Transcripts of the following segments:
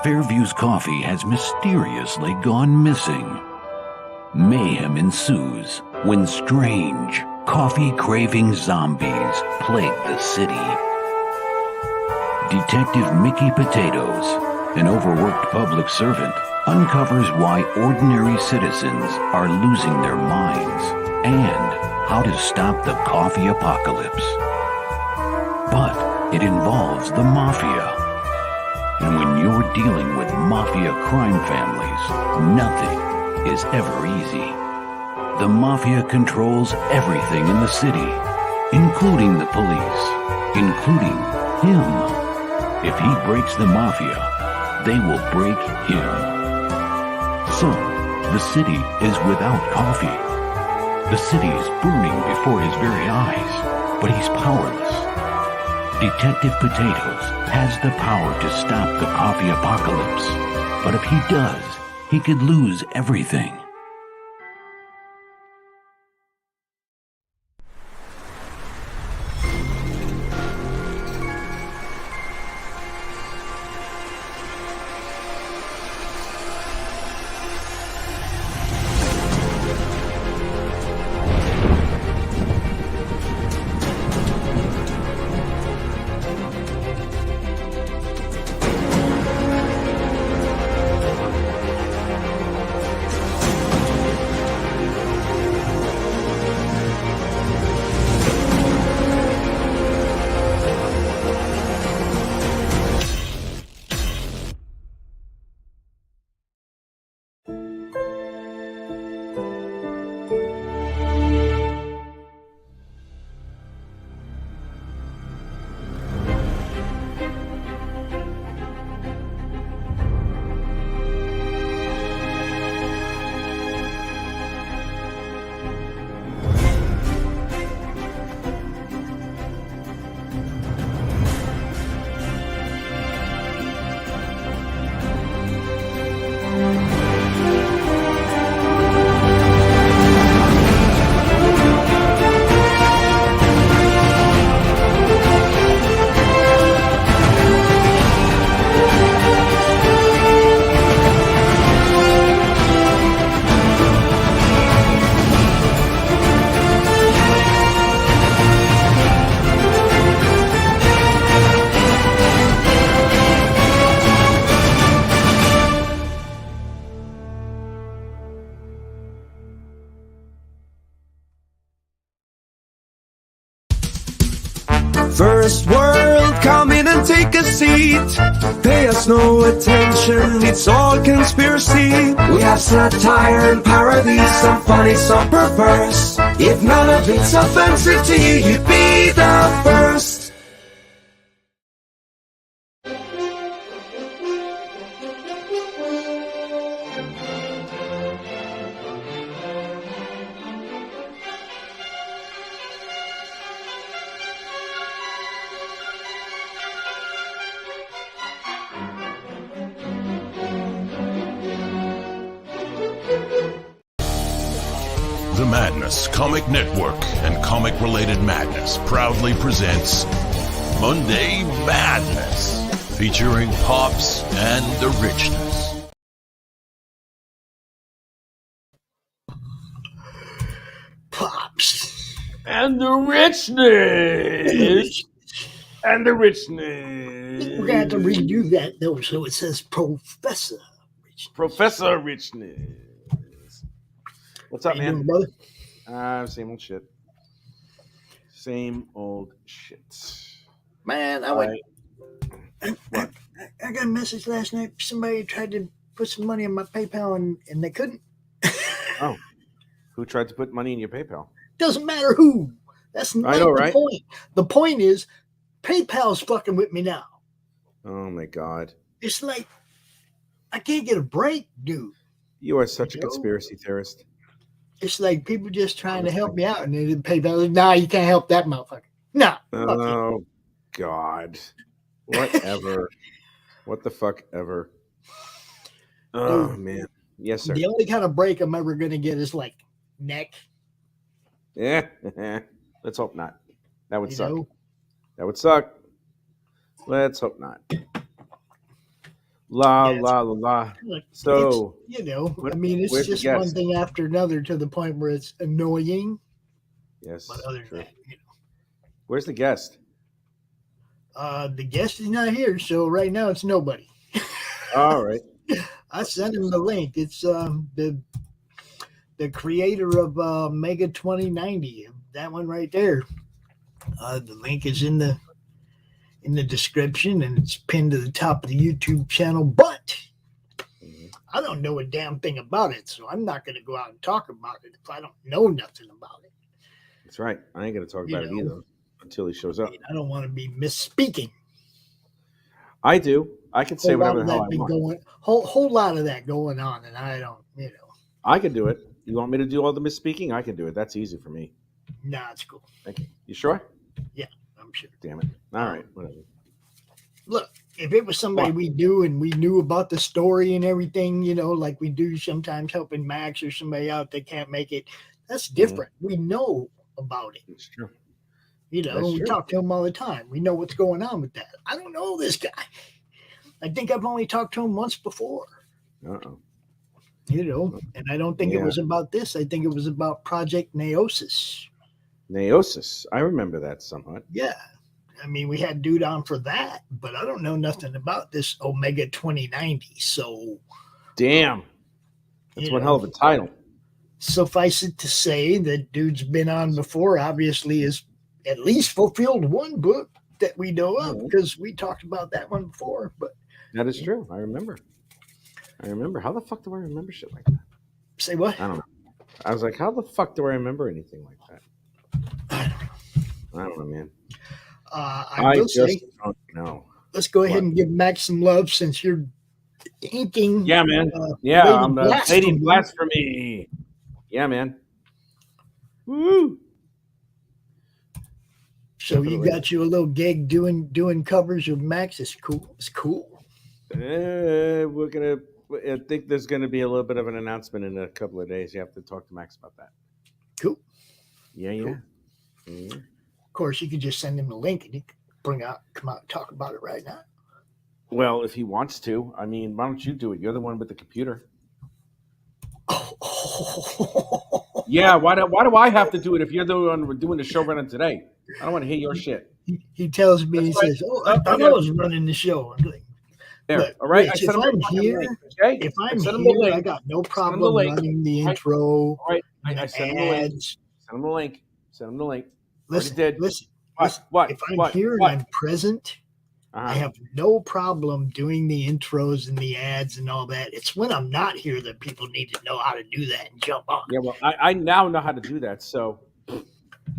Fairview's coffee has mysteriously gone missing. Mayhem ensues when strange, coffee-craving zombies plague the city. Detective Mickey Potatoes, an overworked public servant, uncovers why ordinary citizens are losing their minds and how to stop the coffee apocalypse. But it involves the mafia. And when you're dealing with mafia crime families, nothing is ever easy. The mafia controls everything in the city, including the police, including him. If he breaks the mafia, they will break him. So, the city is without coffee. The city is burning before his very eyes, but he's powerless. Detective Potatoes has the power to stop the coffee apocalypse, but if he does, he could lose everything. First world, come in and take a seat. Pay us no attention, it's all conspiracy. We have satire and parody, some funny, some perverse. If none of it's offensive to you, you'd be the first. The Madness Comic Network and comic-related madness proudly presents Monday Madness, featuring Pops and the Richness. Pops and the Richness. And the Richness. We're going to have to redo that, though, so it says Professor Richness. Professor Richness. What's up, man? Doing, brother? Same old shit. Same old shit. Man, I got a message last night. Somebody tried to put some money in my PayPal and they couldn't. Oh. Who tried to put money in your PayPal? Doesn't matter who. That's not the point. The point is, PayPal's fucking with me now. Oh, my God. It's like, I can't get a break, dude. You are such a conspiracy theorist. It's like people just trying to help me out, and they didn't pay back. Nah, you can't help that motherfucker. Nah. Oh, God. Whatever. What the fuck ever. Oh, man. Yes, sir. The only kind of break I'm ever going to get is like neck. Yeah. Let's hope not. That would suck. Know? That would suck. Let's hope not. La Yeah, la la la. Look, So, it's, it's where's the just one guest? thing after another to the point where it's annoying. Yes, But other true. than that, Where's the guest? the guest is not here, so right now it's nobody. All right. I sent him the link. It's the creator of Mega 2090. That one right there. The link is in the description and it's pinned to the top of the YouTube channel. But I don't know a damn thing about it, so I'm not going to go out and talk about it if I don't know nothing about it. That's right. I ain't gonna talk about it either until he shows up. I don't want to be misspeaking. I do. I can say whatever the hell I want. Whole lot of that going on, and I don't. I can do it. You want me to do all the misspeaking? I can do it. That's easy for me. Nah, it's cool. Thank you. You sure? Yeah, I'm sure. Damn it. All right. Whatever. Look, if it was somebody we do and we knew about the story and everything, like we do sometimes helping Max or somebody out that can't make it, that's different. We know about it. It's true. We talk to him all the time. We know what's going on with that. I don't know this guy. I think I've only talked to him once before. Uh-oh. And I don't think it was about this. I think it was about Project Neosis. Neosis. I remember that somewhat. Yeah. I mean, we had dude on for that, but I don't know nothing about this Omega 2090. So, damn. That's one hell of a title. Suffice it to say that dude's been on before, obviously has at least fulfilled one book that we know of because we talked about that one before. But that is true. I remember. How the fuck do I remember shit like that? Say what? I don't know. I was like, how the fuck do I remember anything like that? I don't know, man. I just don't know. Let's go ahead and give Max some love since you're inking. Yeah, man. I'm Lady Blasphemy. Yeah, man. Woo! So you got you a little gig doing covers of Max. It's cool. It's cool. I think there's gonna be a little bit of an announcement in a couple of days. You have to talk to Max about that. Cool. Yeah, cool. Yeah. Mm-hmm. Of course, you could just send him the link and he could come out and talk about it right now. Well, if he wants to, I mean, why don't you do it? You're the one with the computer. Yeah, why do I have to do it if you're the one doing the show running today? I don't want to hear your shit. He tells me, says, I thought I was running the show. I'm like, there, look, all right. Rich, if I'm here, I got no problem running the intro. All right, I sent him the link. Send him the link. Listen. What? If I'm here and I'm present, I have no problem doing the intros and the ads and all that. It's when I'm not here that people need to know how to do that and jump on. Yeah, well, I now know how to do that. So,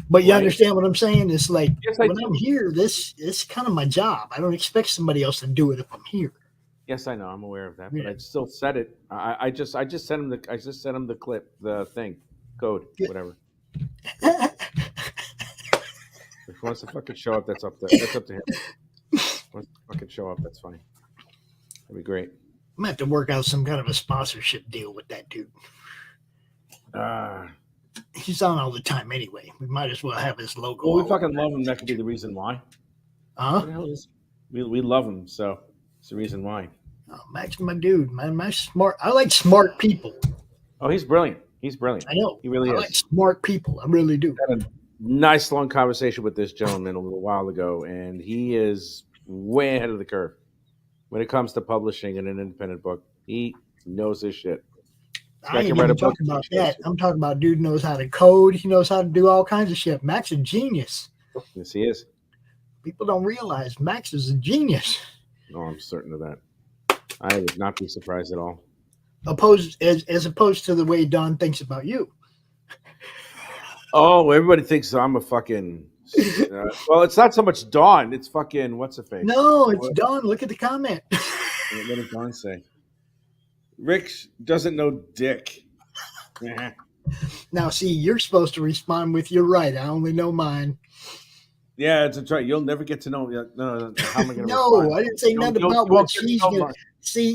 but you understand what I'm saying? It's like when I'm here, it's kind of my job. I don't expect somebody else to do it if I'm here. Yes, I know. I'm aware of that, but I still said it. I just sent him the clip, the thing, code, whatever. If he wants to fucking show up, that's up to him. If he wants to fucking show up, that's fine. That'd be great. I'm gonna have to work out some kind of a sponsorship deal with that dude. He's on all the time anyway. We might as well have his logo. Well, we fucking love him. That could be the reason why. We love him, so it's the reason why. Oh, Max, my dude, man, my smart. I like smart people. Oh, he's brilliant. I know. He really is. I like smart people. I really do. I had a nice long conversation with this gentleman a little while ago, and he is way ahead of the curve when it comes to publishing in an independent book. He knows his shit. I ain't even talking about that. I'm talking about dude knows how to code. He knows how to do all kinds of shit. Max is a genius. Yes, he is. People don't realize Max is a genius. No, I'm certain of that. I would not be surprised at all. As opposed to the way Don thinks about you. Oh, everybody thinks I'm a fucking. Well, it's not so much Dawn. It's fucking what's her face? No, it's Dawn. Look at the comment. What did Dawn say? Rick doesn't know dick. Now, see, you're supposed to respond with "You're right. I only know mine." Yeah, that's right. You'll never get to know. No, how am I going to No, I didn't say nothing about what she's going to. See,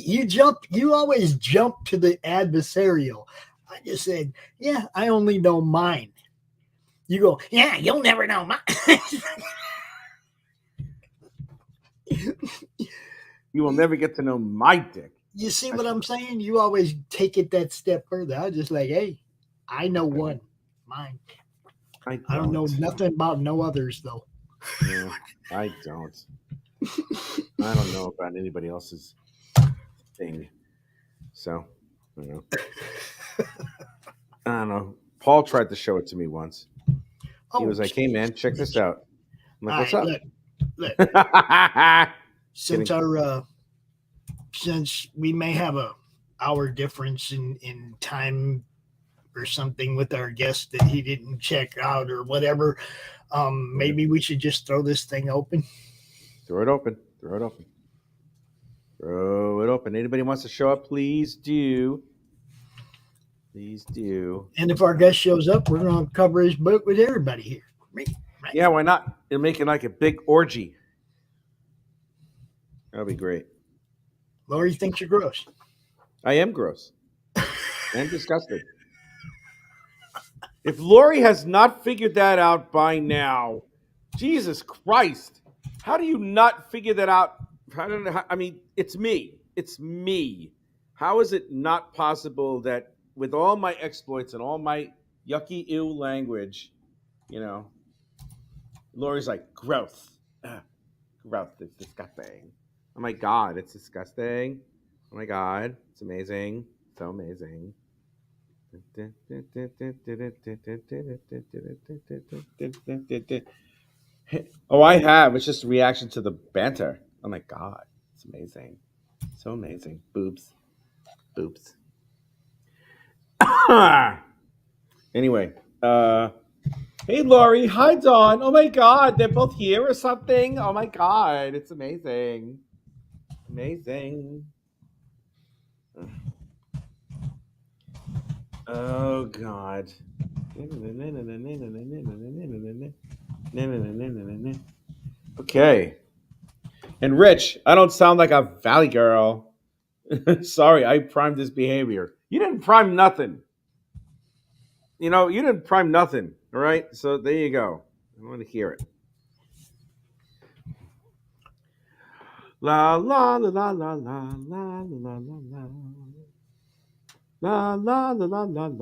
you always jump to the adversarial. I just said, yeah, I only know mine. You go, yeah, you'll never know mine. You will never get to know my dick. You see what I'm saying? You always take it that step further. I was just like, hey, I know one. Mine. I don't know nothing about no others, though. Yeah, I don't. I don't know about anybody else's thing. So, I don't know. I don't know. Paul tried to show it to me once. He was like, hey, man, check this out. I'm like, what's up? Look. Since we may have a hour difference in time or something with our guest that he didn't check out or whatever, maybe we should just throw this thing open. Throw it open. Anybody wants to show up, please do. And if our guest shows up, we're going to cover his book with everybody here. Right? Yeah, why not? It'll make it like a big orgy. That'll be great. Laurie thinks you're gross. I am gross. I'm disgusted. If Laurie has not figured that out by now, Jesus Christ, how do you not figure that out? I mean, it's me. It's me. How is it not possible that with all my exploits and all my yucky, ill language, Laurie's like, growth. Growth is disgusting. Oh my God, it's disgusting. Oh my God, it's amazing. So amazing. Oh, I have. It's just a reaction to the banter. Oh my God, it's amazing. So amazing. Boobs. Anyway, hey Laurie, hi Dawn. Oh my God, they're both here or something. Oh my God, it's amazing. Oh God. Okay. And Rich, I don't sound like a valley girl. Sorry, I primed this behavior. You didn't prime nothing. You didn't prime nothing. All right. So there you go. I want to hear it. La la la la la la la la la la. La la la la la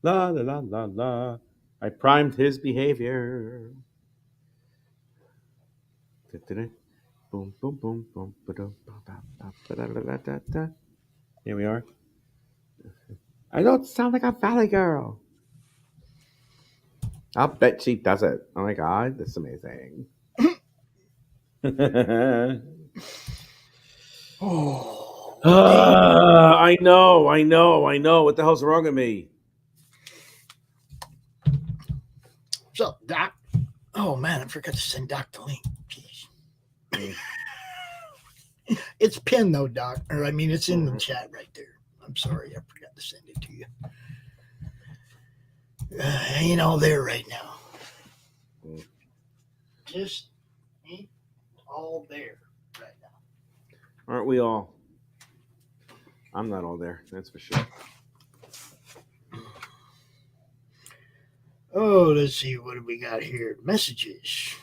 la la la la la. I primed his behavior. Boom boom boom boom. Here we are. I don't sound like a valley girl. I'll bet she does it. Oh my God, that's amazing. I know. What the hell's wrong with me? So, Doc. Oh, man, I forgot to send Doc the link. Jeez. It's pinned, though, Doc. It's in the chat right there. I'm sorry, I forgot to send it to you. Ain't all there right now. Just ain't all there right now. Aren't we all? I'm not all there, that's for sure. Oh, let's see. What do we got here? Messages.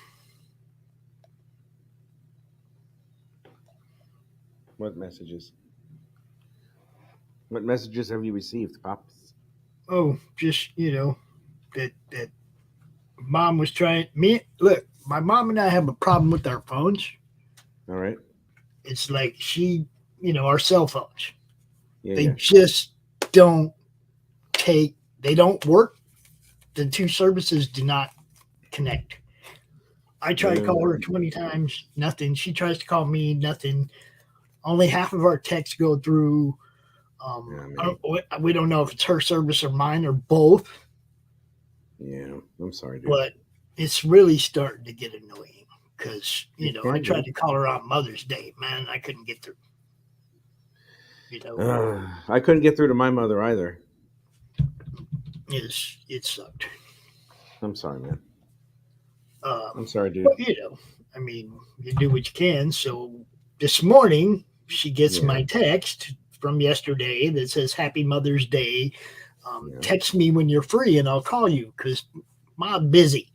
What messages? What messages have you received, Pops? Oh, just, that mom was trying. Look, my mom and I have a problem with our phones. All right. It's like our cell phones. Yeah, they just don't they don't work. The two services do not connect. I try to call her 20 times, nothing. She tries to call me, nothing. Only half of our texts go through. We don't know if it's her service or mine or both. Yeah, I'm sorry, dude. But it's really starting to get annoying because, I tried to call her on Mother's Day. Man, I couldn't get through. I couldn't get through to my mother either. It sucked. I'm sorry, man. I'm sorry, dude. But, you do what you can. So this morning, she gets my text from yesterday that says, Happy Mother's Day. Text me when you're free and I'll call you because Mom's busy.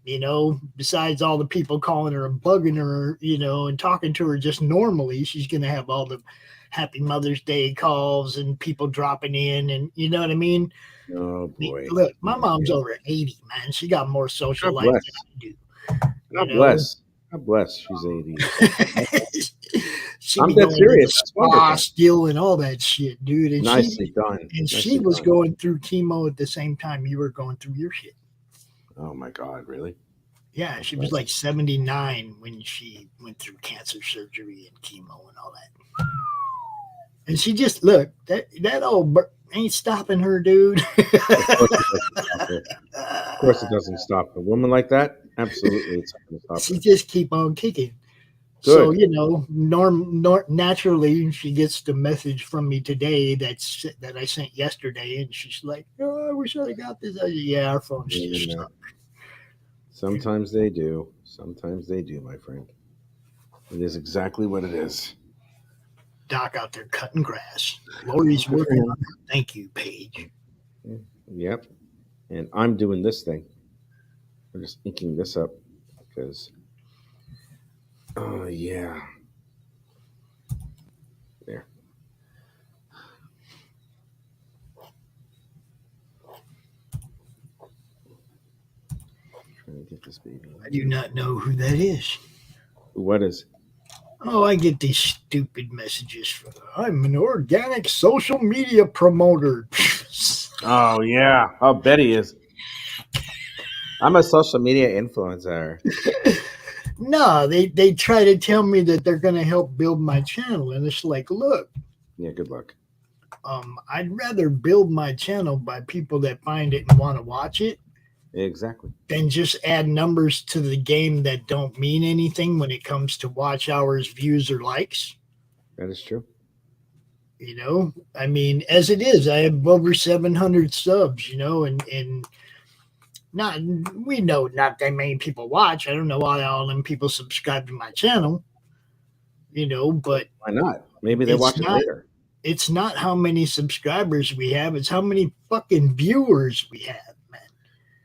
You know, besides all the people calling her and bugging her, you know, and talking to her just normally, she's going to have all the Happy Mother's Day calls and people dropping in, and you know what I mean? Oh boy! Look, my mom's over 80, man. She got more social life than I do. God bless. God bless. She's 80. I'm dead serious. Spa still and all that shit, dude. And nicely done. And she was going through chemo at the same time you were going through your shit. Oh my God, really? Yeah, she was like 79 when she went through cancer surgery and chemo and all that. And she just look that old ain't stopping her, dude. Of course, it doesn't stop a woman like that. Absolutely, it's not gonna stop she her. Just keep on kicking. Good. So you know, naturally, she gets the message from me today that I sent yesterday, and she's like, "Oh, I wish I got this." Yeah, our phones just suck. Sometimes they do. Sometimes they do, my friend. It is exactly what it is. Doc out there cutting grass. Laurie's working on her thank you page. Yep. And I'm doing this thing. I'm just inking this up because, oh, yeah. There. Trying to get this baby. I do not know who that is. What is? Oh, I get these stupid messages from I'm an organic social media promoter. Oh, yeah. I'll bet he is. I'm a social media influencer. No, they try to tell me that they're going to help build my channel. And it's like, look. Yeah, good luck. I'd rather build my channel by people that find it and want to watch it. Exactly. Than just add numbers to the game that don't mean anything when it comes to watch hours, views, or likes. That is true. You know, I mean, as it is, I have over 700 subs, you know, and we know not that many people watch. I don't know why all them people subscribe to my channel, you know, but why not? Maybe they watch it later. It's not how many subscribers we have. It's how many fucking viewers we have.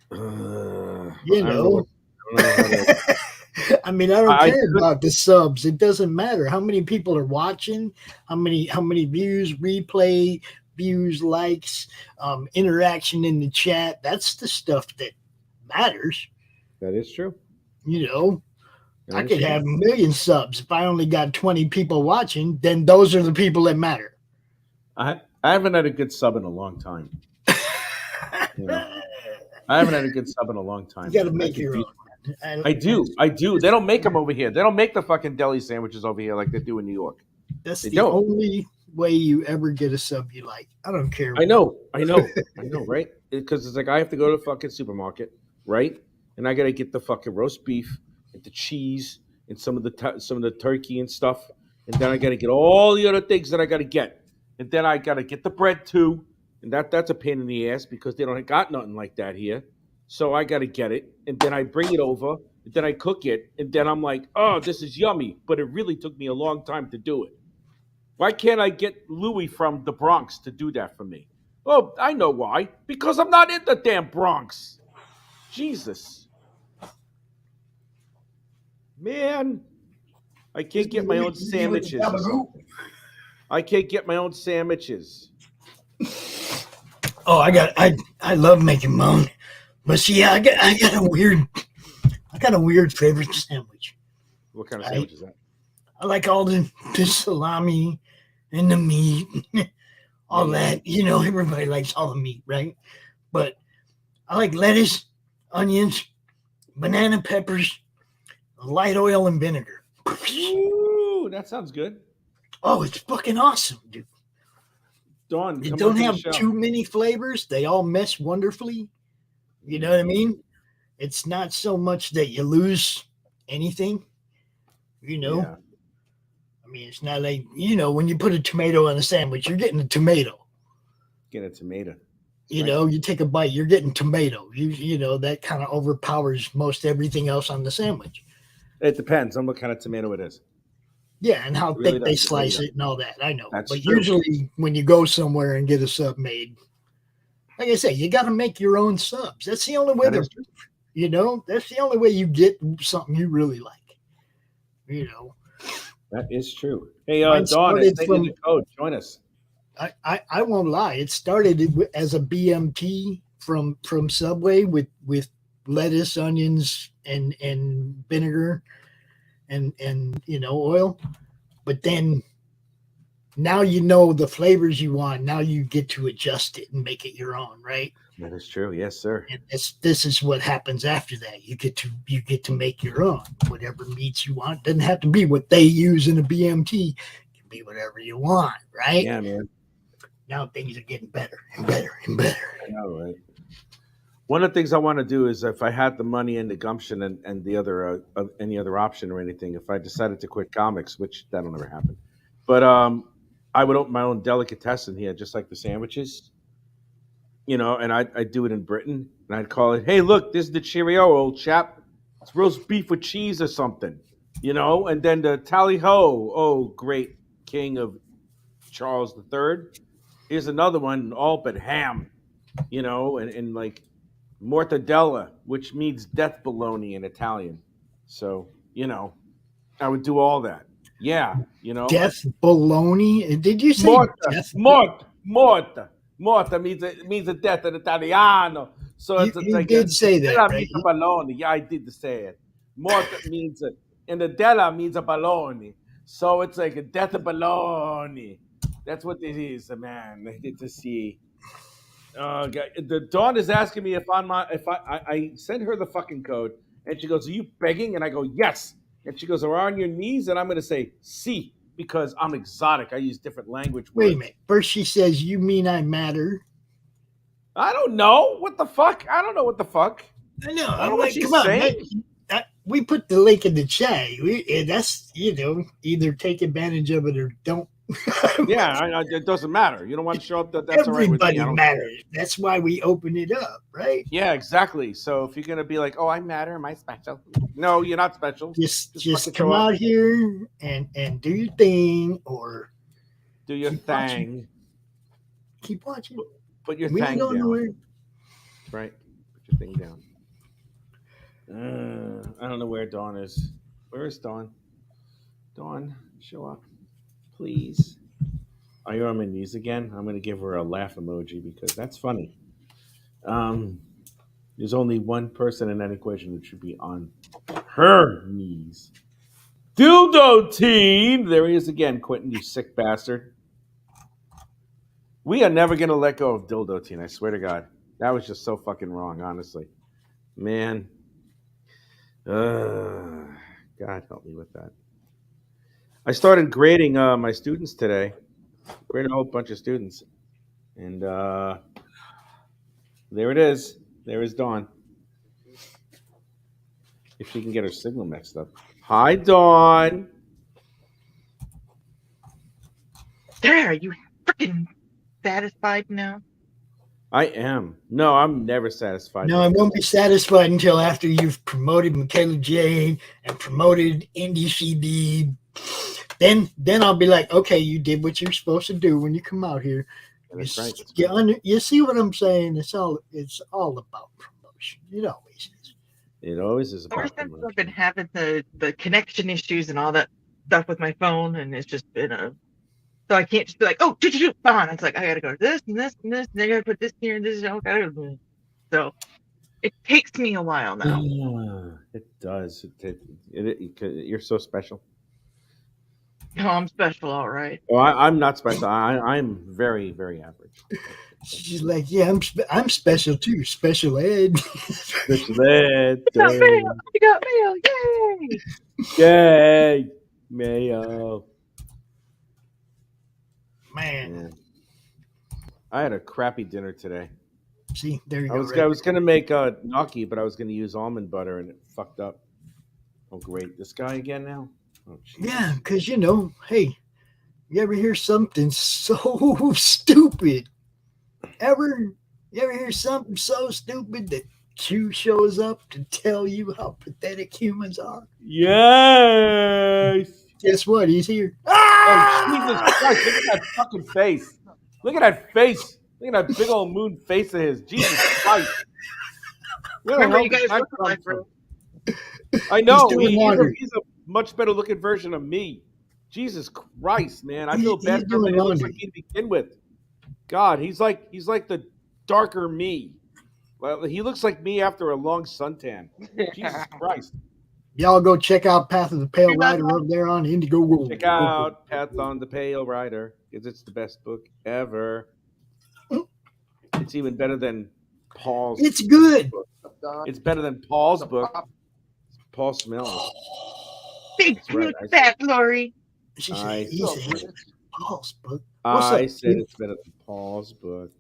You know, I mean, I don't care about the subs. It doesn't matter how many people are watching, how many views, replay views, likes, interaction in the chat. That's the stuff that matters. That is true. You know, I could have 1 million subs. If I only got 20 people watching, then those are the people that matter. I haven't had a good sub in a long time. You know? I haven't had a good sub in a long time. You got to make your own. I do. They don't make them over here. They don't make the fucking deli sandwiches over here like they do in New York. That's the only way you ever get a sub you like. I don't care. I know, right? Because it's like I have to go to the fucking supermarket, right? And I got to get the fucking roast beef and the cheese and some of the turkey and stuff. And then I got to get all the other things that I got to get. And then I got to get the bread too. And that's a pain in the ass because they don't got nothing like that here. So I got to get it. And then I bring it over. And then I cook it. And then I'm like, oh, this is yummy. But it really took me a long time to do it. Why can't I get Louis from the Bronx to do that for me? Oh, I know why. Because I'm not in the damn Bronx. Jesus. Man. I can't get my own sandwiches. I can't get my own sandwiches. Oh, I love making my own, but see, I got a weird favorite sandwich. What kind of sandwich is that? I like all the salami and the meat, all that. You know, everybody likes all the meat, right? But I like lettuce, onions, banana peppers, light oil and vinegar. Ooh, that sounds good. Oh, it's fucking awesome, dude. Dawn, they don't have too many flavors. They all mesh wonderfully. You know what I mean? It's not so much that you lose anything, you know? Yeah. I mean, it's not like, you know, when you put a tomato on a sandwich, you're getting a tomato. Get a tomato. You know, you take a bite, you're getting tomato. You know, that kind of overpowers most everything else on the sandwich. It depends on what kind of tomato it is. Yeah, and how thick they slice it and all that. I know. That's but true. Usually when you go somewhere and get a sub made, like I say, you got to make your own subs. That's the only way You know, that's the only way you get something you really like. You know, That is true. Hey, Mine Dawn, I started sent you from- the code. Join us. I won't lie. It started as a BMT from Subway with lettuce, onions, and vinegar, and oil. But then now you know the flavors you want. Now you get to adjust it and make it your own, right? That is true. Yes, sir. And this is what happens after that. You get to make your own. Whatever meats you want. Doesn't have to be what they use in a BMT. It can be whatever you want, right? Yeah, man. Now things are getting better and better and better. I know, right? One of the things I want to do is if I had the money and the gumption and the other any other option or anything, if I decided to quit comics, which that'll never happen, but I would open my own delicatessen here, just like the sandwiches, and I'd do it in Britain, and I'd call it, "Hey, look, this is the Cheerio, old chap. It's roast beef with cheese or something, and then the tally ho, oh great king of Charles III. Here's another one, all but ham, and like mortadella, which means death bologna in Italian. So, I would do all that. Yeah, Death bologna? Did you say death? Morta means a death in Italiano. So it's You like did say that, della right? means a bologna. Yeah, I did say it. Morta means and the della means a bologna. So it's like a death of bologna. That's what it is, man. I get to see. The Dawn is asking me if I send her the fucking code, and she goes, "Are you begging?" And I go, "Yes." And she goes, "Are on your knees?" And I'm going to say, "Si," because I'm exotic. I use different language words. Wait a minute. First she says, "You mean I matter?" I don't know what the fuck. I don't know what the fuck. I know. I don't know I'm what like, she's come on, saying. we put the link in the chat. That's either take advantage of it or don't. Yeah, it doesn't matter. You don't want to show up. That's all right with me. Everybody I don't matters. That's why we open it up, right? Yeah, exactly. So if you're gonna be like, "Oh, I matter. Am I special?" No, you're not special. Just fucking come show up. out here and do your thing, or Do your keep thing. watching. Keep watching. Put your We thing ain't going down. nowhere. Right. Put your thing down. I don't know where Dawn is. Where is Dawn? Dawn, show up, please. Are you on my knees again? I'm going to give her a laugh emoji because that's funny. There's only one person in that equation that should be on her knees. Dildo Teen! There he is again, Quentin, you sick bastard. We are never going to let go of Dildo Teen, I swear to God. That was just so fucking wrong, honestly. Man. God help me with that. I started grading my students today. Graded a whole bunch of students. And there it is. There is Dawn. If she can get her signal mixed up. Hi, Dawn. There, are you freaking satisfied now? I am. No, I'm never satisfied. No, I won't be satisfied until after you've promoted Michaela Jane and promoted Indie CD. Then I'll be like, okay, you did what you're supposed to do when you come out here. That's right. You see what I'm saying? It's all about promotion. It always is. It always is Ever about since promotion. I've been having the connection issues and all that stuff with my phone, and it's just been so I can't just be like, oh, fine. It's like I gotta go to this and this and this, and I gotta put this here and this. So it takes me a while now. It does. You're so special. No, I'm special, all right. Oh, I'm not special. I'm very, very average. She's like, yeah, I'm special too. Special ed. Special ed. I got mail! Yay! Yay! Mayo. Man. Yeah. I had a crappy dinner today. See, there you I go. was gonna make gnocchi, but I was gonna use almond butter, and it fucked up. Oh, great! This guy again now. Oh, yeah, because hey, you ever hear something so stupid? You ever hear something so stupid that Q shows up to tell you how pathetic humans are? Yes. Guess what? He's here. Oh, Jesus Christ! Look at that fucking face. Look at that face. Look at that big old moon face of his. Jesus Christ. Where the Remember, hell you did guys that look come alike, from? bro. I know doing laundry. he's a much better looking version of me. Jesus Christ, man! I He's- feel bad he's for him. doing He looks laundry. like me to begin with. God, he's like the darker me. Well, he looks like me after a long suntan. Jesus Christ! Y'all go check out Path of the Pale You're not Rider up there on Indiegogo. Check out Path on the Pale Rider because it's the best book ever. It's even better than Paul's. It's good. book. It's better than Paul's book. Paul smells. Big That's right. cute fat Laurie. She I said, he said, Paul's book. I up, said Q? it's better than Paul's book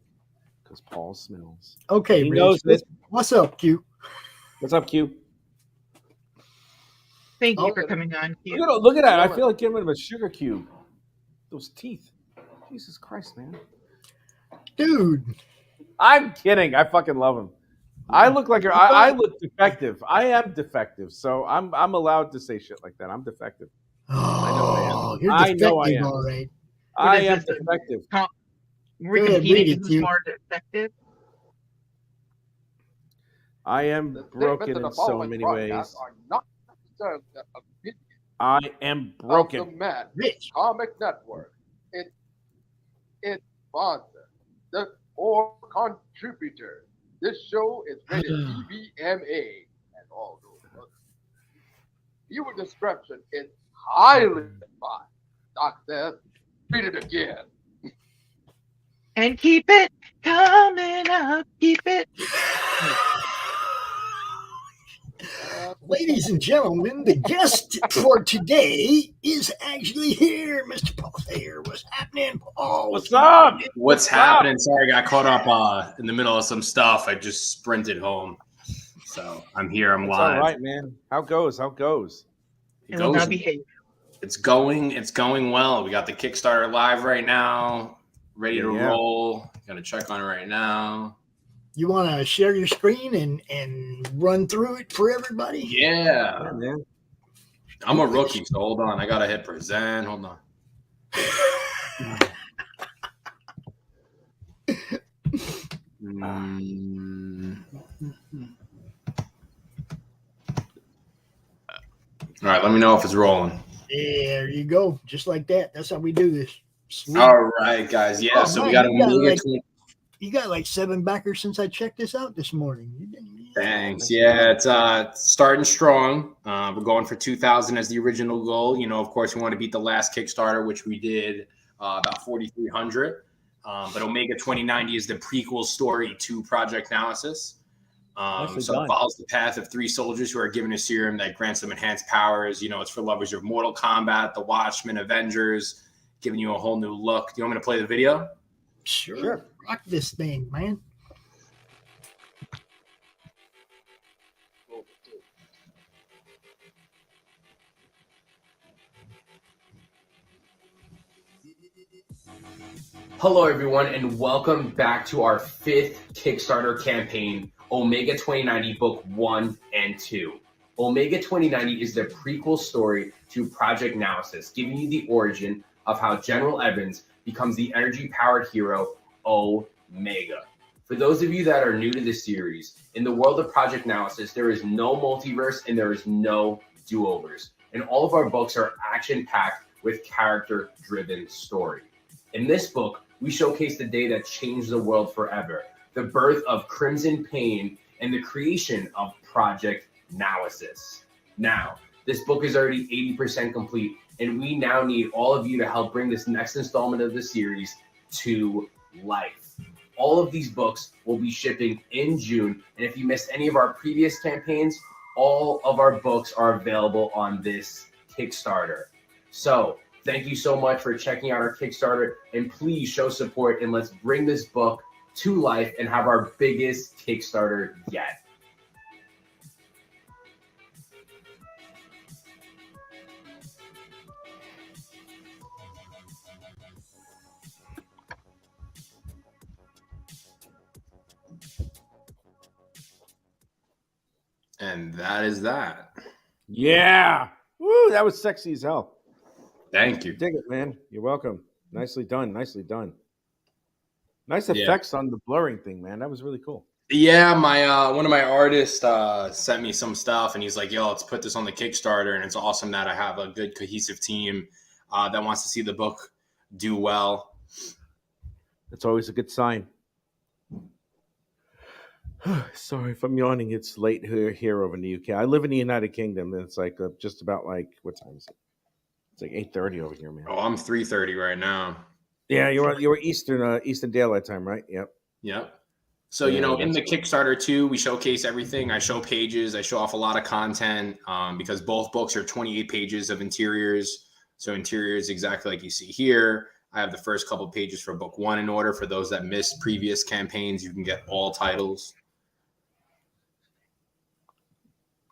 because Paul smells. Okay, He Rich. knows it. What's up, Q? What's up, Q? Thank you for coming on. Q. Look at that. I feel like giving him a sugar cube. Those teeth. Jesus Christ, man. Dude. I'm kidding. I fucking love him. I look like I look defective. I am defective, so I'm allowed to say shit like that. I'm defective. Oh, you're I defective, know I am. all right. I is am this? defective. We're Go ahead, read competing it, who's Q. more effective. I am broken in so many ways. I am broken. Rich. Comic Network. It's sponsor, the or contributor. This show is rated TVMA and all those others. Viewer description is highly advised. Doc says, read it again. And keep it coming up. Keep it. Ladies and gentlemen, the guest for today is actually here, Mr. Paul Thayer. What's happening, Paul? What's up? What's happening? Sorry, I got caught up in the middle of some stuff. I just sprinted home. So I'm here. I'm It's live. all right, man. How goes? It will not behave. It's going well. We got the Kickstarter live right now, ready to roll. Gonna check on it right now. You want to share your screen and run through it for everybody? Yeah. man. I'm a rookie, so hold on. I gotta hit present. Hold on. All right, let me know if it's rolling. There you go. Just like that. That's how we do this. Sweet. All right, guys. Yeah, so we got a You got like 7 backers since I checked this out this morning. Thanks. Yeah, it's starting strong. We're going for 2,000 as the original goal. You know, of course, we want to beat the last Kickstarter, which we did about 4,300. But Omega 2090 is the prequel story to Project Analysis. So it follows the path of 3 soldiers who are given a serum that grants them enhanced powers. You know, it's for lovers of Mortal Kombat, The Watchmen, Avengers, giving you a whole new look. Do you want me to play the video? Sure. Rock this thing, man. Hello, everyone, and welcome back to our 5th Kickstarter campaign, Omega 2090 Book 1 and 2. Omega 2090 is the prequel story to Project Analysis, giving you the origin of how General Evans becomes the energy-powered hero Omega. For those of you that are new to this series, in the world of Project Analysis, there is no multiverse and there is no do-overs. And all of our books are action-packed with character-driven story. In this book, we showcase the day that changed the world forever, the birth of Crimson Pain and the creation of Project Analysis. Now, this book is already 80% complete, and we now need all of you to help bring this next installment of the series to life. All of these books will be shipping in June, and if you missed any of our previous campaigns, all of our books are available on this Kickstarter. So, thank you so much for checking out our Kickstarter, and please show support and let's bring this book to life and have our biggest Kickstarter yet. And that is that. Yeah. Woo, that was sexy as hell. Thank you. Dig it, man. You're welcome. Nicely done. Nicely done. Nice effects on the blurring thing, man. That was really cool. Yeah, my one of my artists sent me some stuff, and he's like, "Yo, let's put this on the Kickstarter." And it's awesome that I have a good cohesive team that wants to see the book do well. It's always a good sign. Sorry if I'm yawning. It's late here over in the UK. I live in the United Kingdom, and it's like just about like what time is it? It's like 8:30 over here, man. Oh, I'm 3:30 right now. Yeah, you're Eastern Daylight Time, right? Yep. Yep. So, you know, in the Kickstarter too, we showcase everything. I show pages. I show off a lot of content because both books are 28 pages of interiors. So interiors exactly like you see here. I have the first couple pages for book 1 in order. For those that missed previous campaigns, you can get all titles.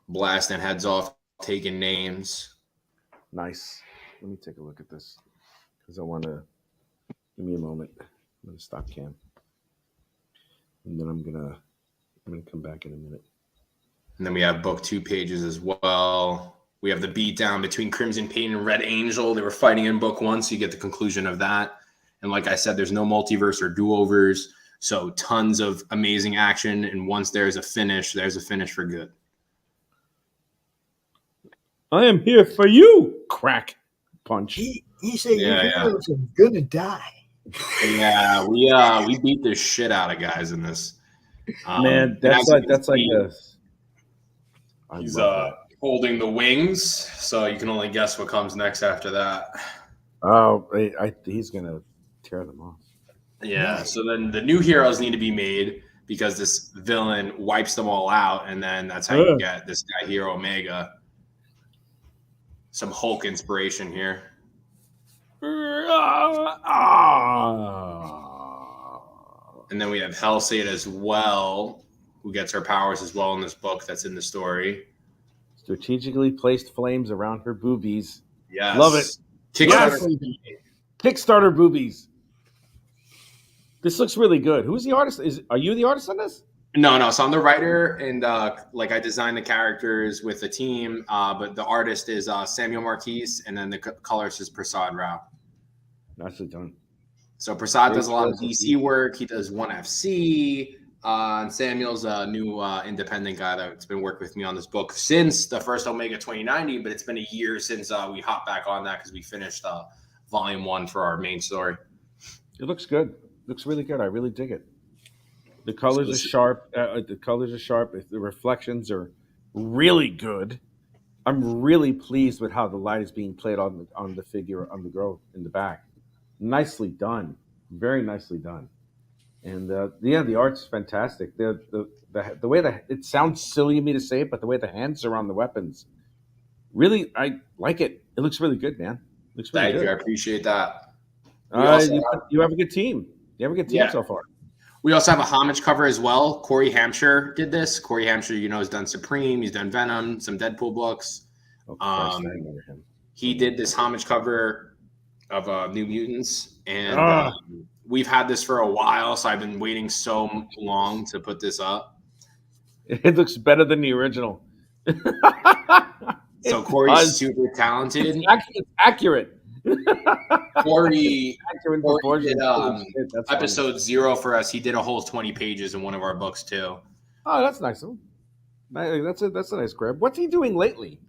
Blasting heads off, taking names. Nice. Let me take a look at this because I want to. Give me a moment. I'm going to stop cam. And then I'm gonna come back in a minute. And then we have book 2 pages as well. We have the beatdown between Crimson Pain and Red Angel. They were fighting in book 1, so you get the conclusion of that. And like I said, there's no multiverse or do-overs, so tons of amazing action. And once there's a finish for good. I am here for you. Crack, punch. He said your heroes are gonna die. Yeah, we beat the shit out of guys in this. Man, that's like this. He's holding the wings, so you can only guess what comes next after that. Oh, he's gonna tear them off. Yeah. So then the new heroes need to be made because this villain wipes them all out, and then that's how you get this guy here, Omega. Some Hulk inspiration here. And then we have Hellsate as well, who gets her powers as well in this book that's in the story. Strategically placed flames around her boobies. Yes. Love it. Kickstarter boobies. This looks really good. Who's the artist? Are you the artist on this? No. So I'm the writer, and I designed the characters with the team. But the artist is Samuel Marquise, and then the colorist is Prasad Rao. Nicely done. So Prasad does a lot of DC work. He does 1FC. And Samuel's a new independent guy that's been working with me on this book since the first Omega 2090. But it's been a year since we hopped back on that because we finished volume 1 for our main story. It looks good. Looks really good. I really dig it. The colors are sharp. The reflections are really good. I'm really pleased with how the light is being played on the figure, on the girl in the back. Nicely done. Very nicely done. And the art's fantastic. The way that it sounds silly of me to say it, but the way the hands are on the weapons, really, I like it. It looks really good, man. It looks really good. Thank you. I appreciate that. You have a good team. You have a good team so far. We also have a homage cover as well. Corey Hampshire did this. Corey Hampshire, has done Supreme. He's done Venom, some Deadpool books. I remember him. He did this homage cover of New Mutants, and we've had this for a while, so I've been waiting so long to put this up. It looks better than the original. So Corey's super talented. It's accurate. Corey did episode 0 for us. He did a whole 20 pages in one of our books too. Oh, that's nice. That's a nice grab. What's he doing lately?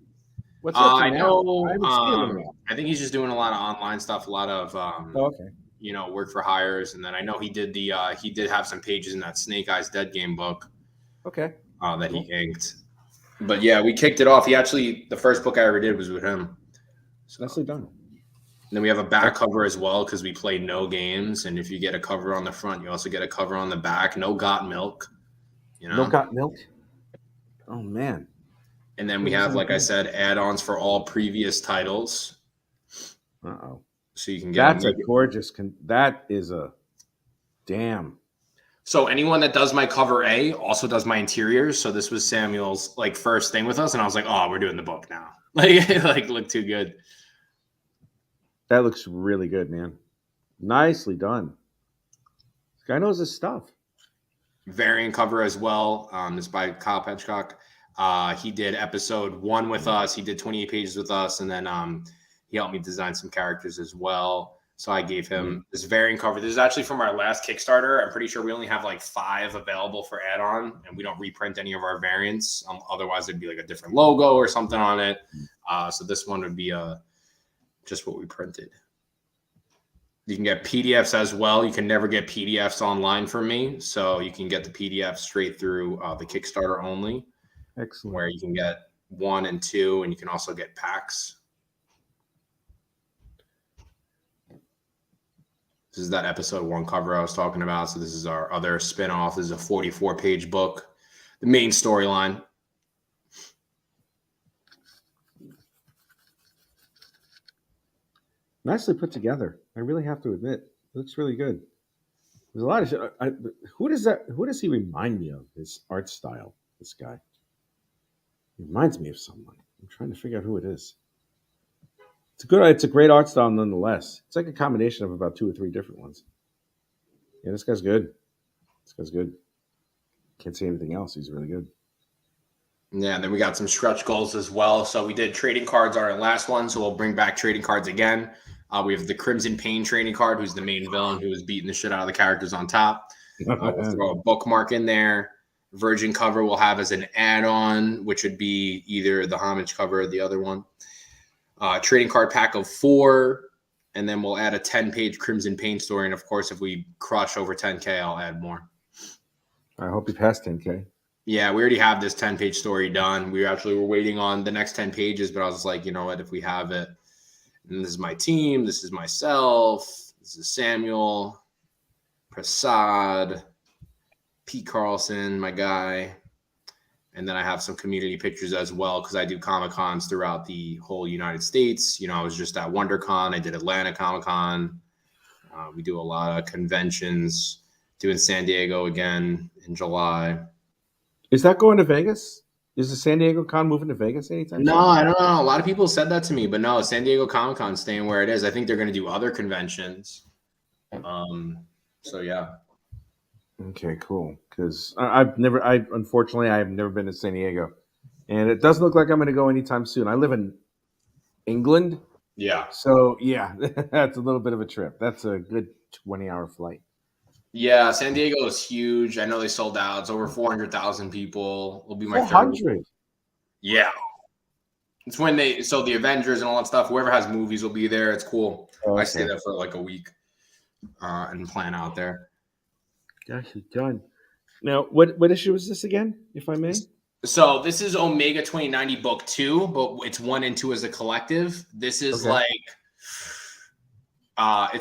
I think he's just doing a lot of online stuff, a lot of work for hires, and then I know he did he did have some pages in that Snake Eyes Dead Game book. Okay. That he inked. But yeah, we kicked it off. The first book I ever did was with him. So nicely done. And then we have a back cover as well because we play no games, and if you get a cover on the front, you also get a cover on the back. No Got Milk. No Got Milk. Oh man. And then we have, like I said, add-ons for all previous titles. Uh-oh. So you can get that's a gorgeous. That is a damn. So anyone that does my cover A also does my interiors. So this was Samuel's first thing with us, and I was like, "Oh, we're doing the book now." It looked too good. That looks really good, man. Nicely done. This guy knows his stuff. Variant cover as well. This by Kyle Petchcock. He did episode 1 with us. He did 28 pages with us, and then he helped me design some characters as well. So I gave him this variant cover. This is actually from our last Kickstarter. I'm pretty sure we only have like 5 available for add-on, and we don't reprint any of our variants. Otherwise, it'd be like a different logo or something on it. So this one would be just what we printed. You can get PDFs as well. You can never get PDFs online from me. So you can get the PDF straight through the Kickstarter only. Excellent. Where you can get 1 and 2, and you can also get packs. This is that episode 1 cover I was talking about. So this is our other spinoff. This is a 44-page book, the main storyline. Nicely put together. I really have to admit, it looks really good. There's a lot of shit. Who does he remind me of? His art style. This guy. He reminds me of someone. I'm trying to figure out who it is. It's a great art style nonetheless. It's like a combination of about 2 or 3 different ones. Yeah, this guy's good. Can't say anything else. He's really good. Yeah, and then we got some stretch goals as well. So we did trading cards on our last one, so we'll bring back trading cards again. We have the Crimson Pain trading card, who's the main villain, who is beating the shit out of the characters on top. We'll throw a bookmark in there. Virgin cover we'll have as an add-on, which would be either the homage cover or the other one. Trading card pack of 4, and then we'll add a 10-page Crimson Pain story. And of course, if we crush over 10K, I'll add more. I hope you pass 10K. Yeah, we already have this 10-page story done. We actually were waiting on the next 10 pages, but I was like, you know what, if we have it, and this is my team, this is myself, this is Samuel, Prasad, Pete Carlson, my guy, and then I have some community pictures as well because I do Comic-Cons throughout the whole United States. You know, I was just at WonderCon. I did Atlanta Comic-Con. We do a lot of conventions, doing San Diego again in July. Is that going to Vegas? Is the San Diego Con moving to Vegas anytime soon? No, I don't know. A lot of people said that to me, but no, San Diego Comic-Con is staying where it is. I think they're going to do other conventions. So, yeah. Okay, cool. Because unfortunately, I have never been to San Diego, and it doesn't look like I'm going to go anytime soon. I live in England. Yeah. So yeah, that's a little bit of a trip. That's a good 20-hour flight. Yeah, San Diego is huge. I know they sold out. It's over 400,000 people. It'll be my 400. Yeah. It's when the Avengers and all that stuff, whoever has movies will be there. It's cool. Okay. I stay there for like a week and plan out there. Gosh, it's done. Now, what issue is this again, if I may? So this is Omega 2090 book 2, but it's 1 and 2 as a collective. This is it's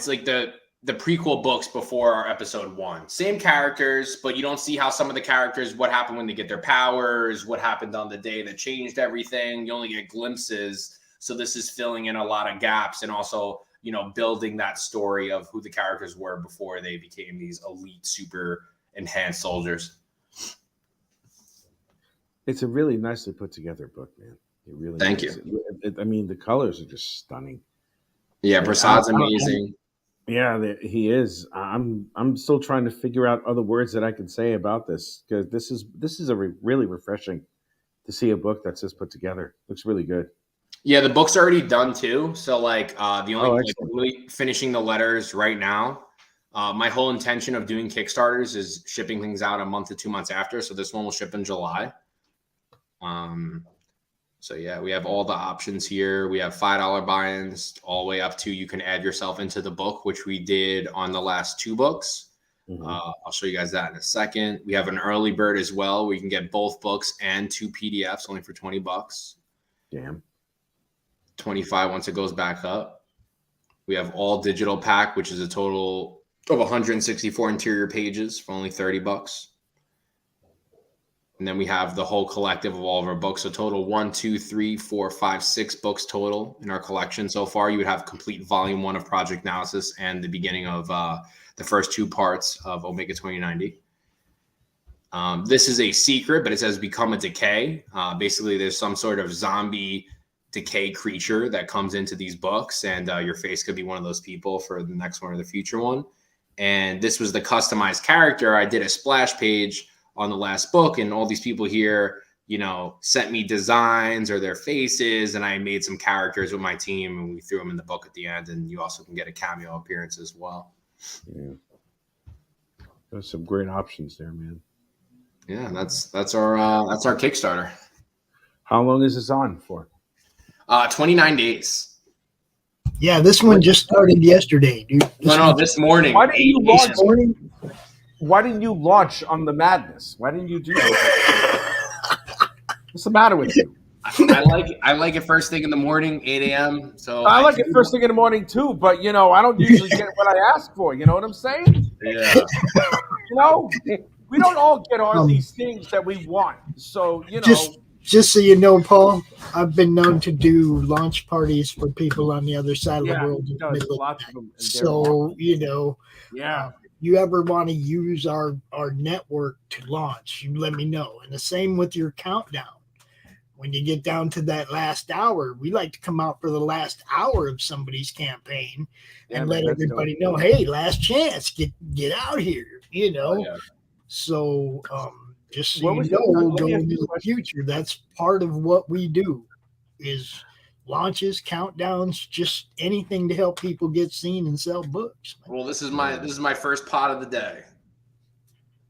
like the prequel books before our episode 1. Same characters, but you don't see how some of the characters, what happened when they get their powers, what happened on the day that changed everything. You only get glimpses. So this is filling in a lot of gaps and also, you know, building that story of who the characters were before they became these elite, super enhanced soldiers. It's a really nicely put together book, man. It really Thank is. you. I mean, the colors are just stunning. Yeah, Prasad's amazing. Yeah, he is. I'm still trying to figure out other words that I can say about this because this is a really refreshing to see a book that's just put together. Looks really good. Yeah, the book's already done too. So like the only really finishing the letters right now. My whole intention of doing Kickstarters is shipping things out a month to 2 months after. So this one will ship in July. So yeah, we have all the options here. We have $5 buy-ins all the way up to you can add yourself into the book, which we did on the last 2 books. Mm-hmm. I'll show you guys that in a second. We have an early bird as well, where you can get both books and 2 PDFs only for $20. Damn. 25 once it goes back up. We have all digital pack, which is a total of 164 interior pages for only $30. And then we have the whole collective of all of our books. So total 1, 2, 3, 4, 5, 6 books total in our collection so far. You would have complete volume 1 of Project Analysis and the beginning of the first 2 parts of Omega 2090. This is a secret, but it says become a decay. Basically, there's some sort of zombie decay creature that comes into these books, and your face could be one of those people for the next one or the future one. And this was the customized character. I did a splash page on the last book, and all these people here sent me designs or their faces, and I made some characters with my team, and we threw them in the book at the end. And you also can get a cameo appearance as well. Yeah, there's some great options there, man. Yeah, that's our Kickstarter. How long is this on for? 29 days. Yeah, this one just started yesterday, dude. This morning. Why didn't you launch on the madness? Why didn't you do that? What's the matter with you? I like it first thing in the morning, 8 a.m. So I like it first thing in the morning too, but I don't usually get what I ask for. You know what I'm saying? Yeah. We don't all get all these things that we want. So Just so you know, Paul, I've been known to do launch parties for people on the other side of the world. Lots of them. So, yeah. You ever want to use our network to launch, you let me know. And the same with your countdown. When you get down to that last hour, we like to come out for the last hour of somebody's campaign and let everybody know, hey, last chance, get out here, So just so you know, going into the future, that's part of what we do is launches, countdowns, just anything to help people get seen and sell books. Well, this is my first pot of the day.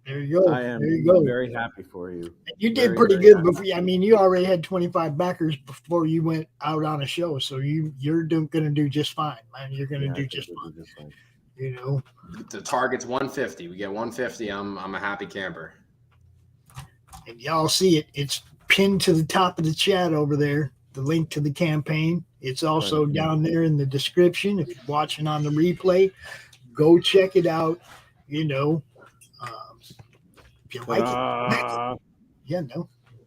There you go. I am very happy for you. You did pretty good before. I mean, you already had 25 backers before you went out on a show, so you're going to do just fine, man. You're going to do just fine. The target's 150. We get 150. I'm a happy camper. And y'all see it. It's pinned to the top of the chat over there. The link to the campaign. It's also down there in the description. If you're watching on the replay, go check it out. If you like it.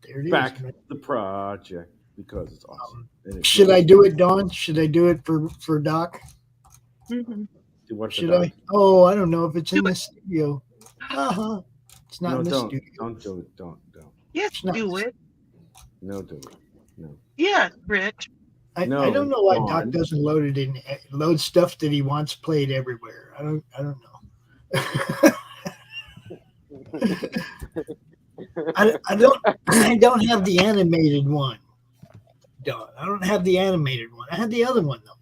There it is. Back the project because it's awesome. Should I do it, Dawn? Should I do it for Doc? Mm-hmm. Should I? Oh, I don't know if it's in the studio. It's not in the studio. Don't do it. Don't. Yes, do it. No, do it. No. Yeah, Rich. I don't know why Doc doesn't load stuff that he wants played everywhere. I don't know. I don't have the animated one. I don't have the animated one. I had the other one though.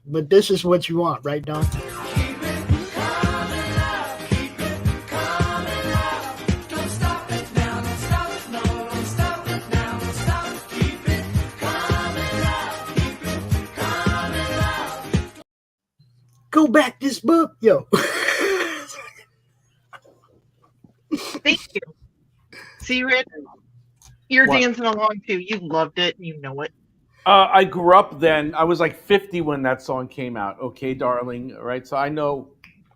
But this is what you want, right, Don? Go back this book, yo. Thank you. See, Rich, you're dancing along too. You loved it. You know it. I grew up then. I was like 50 when that song came out. Okay, darling. Right. So I know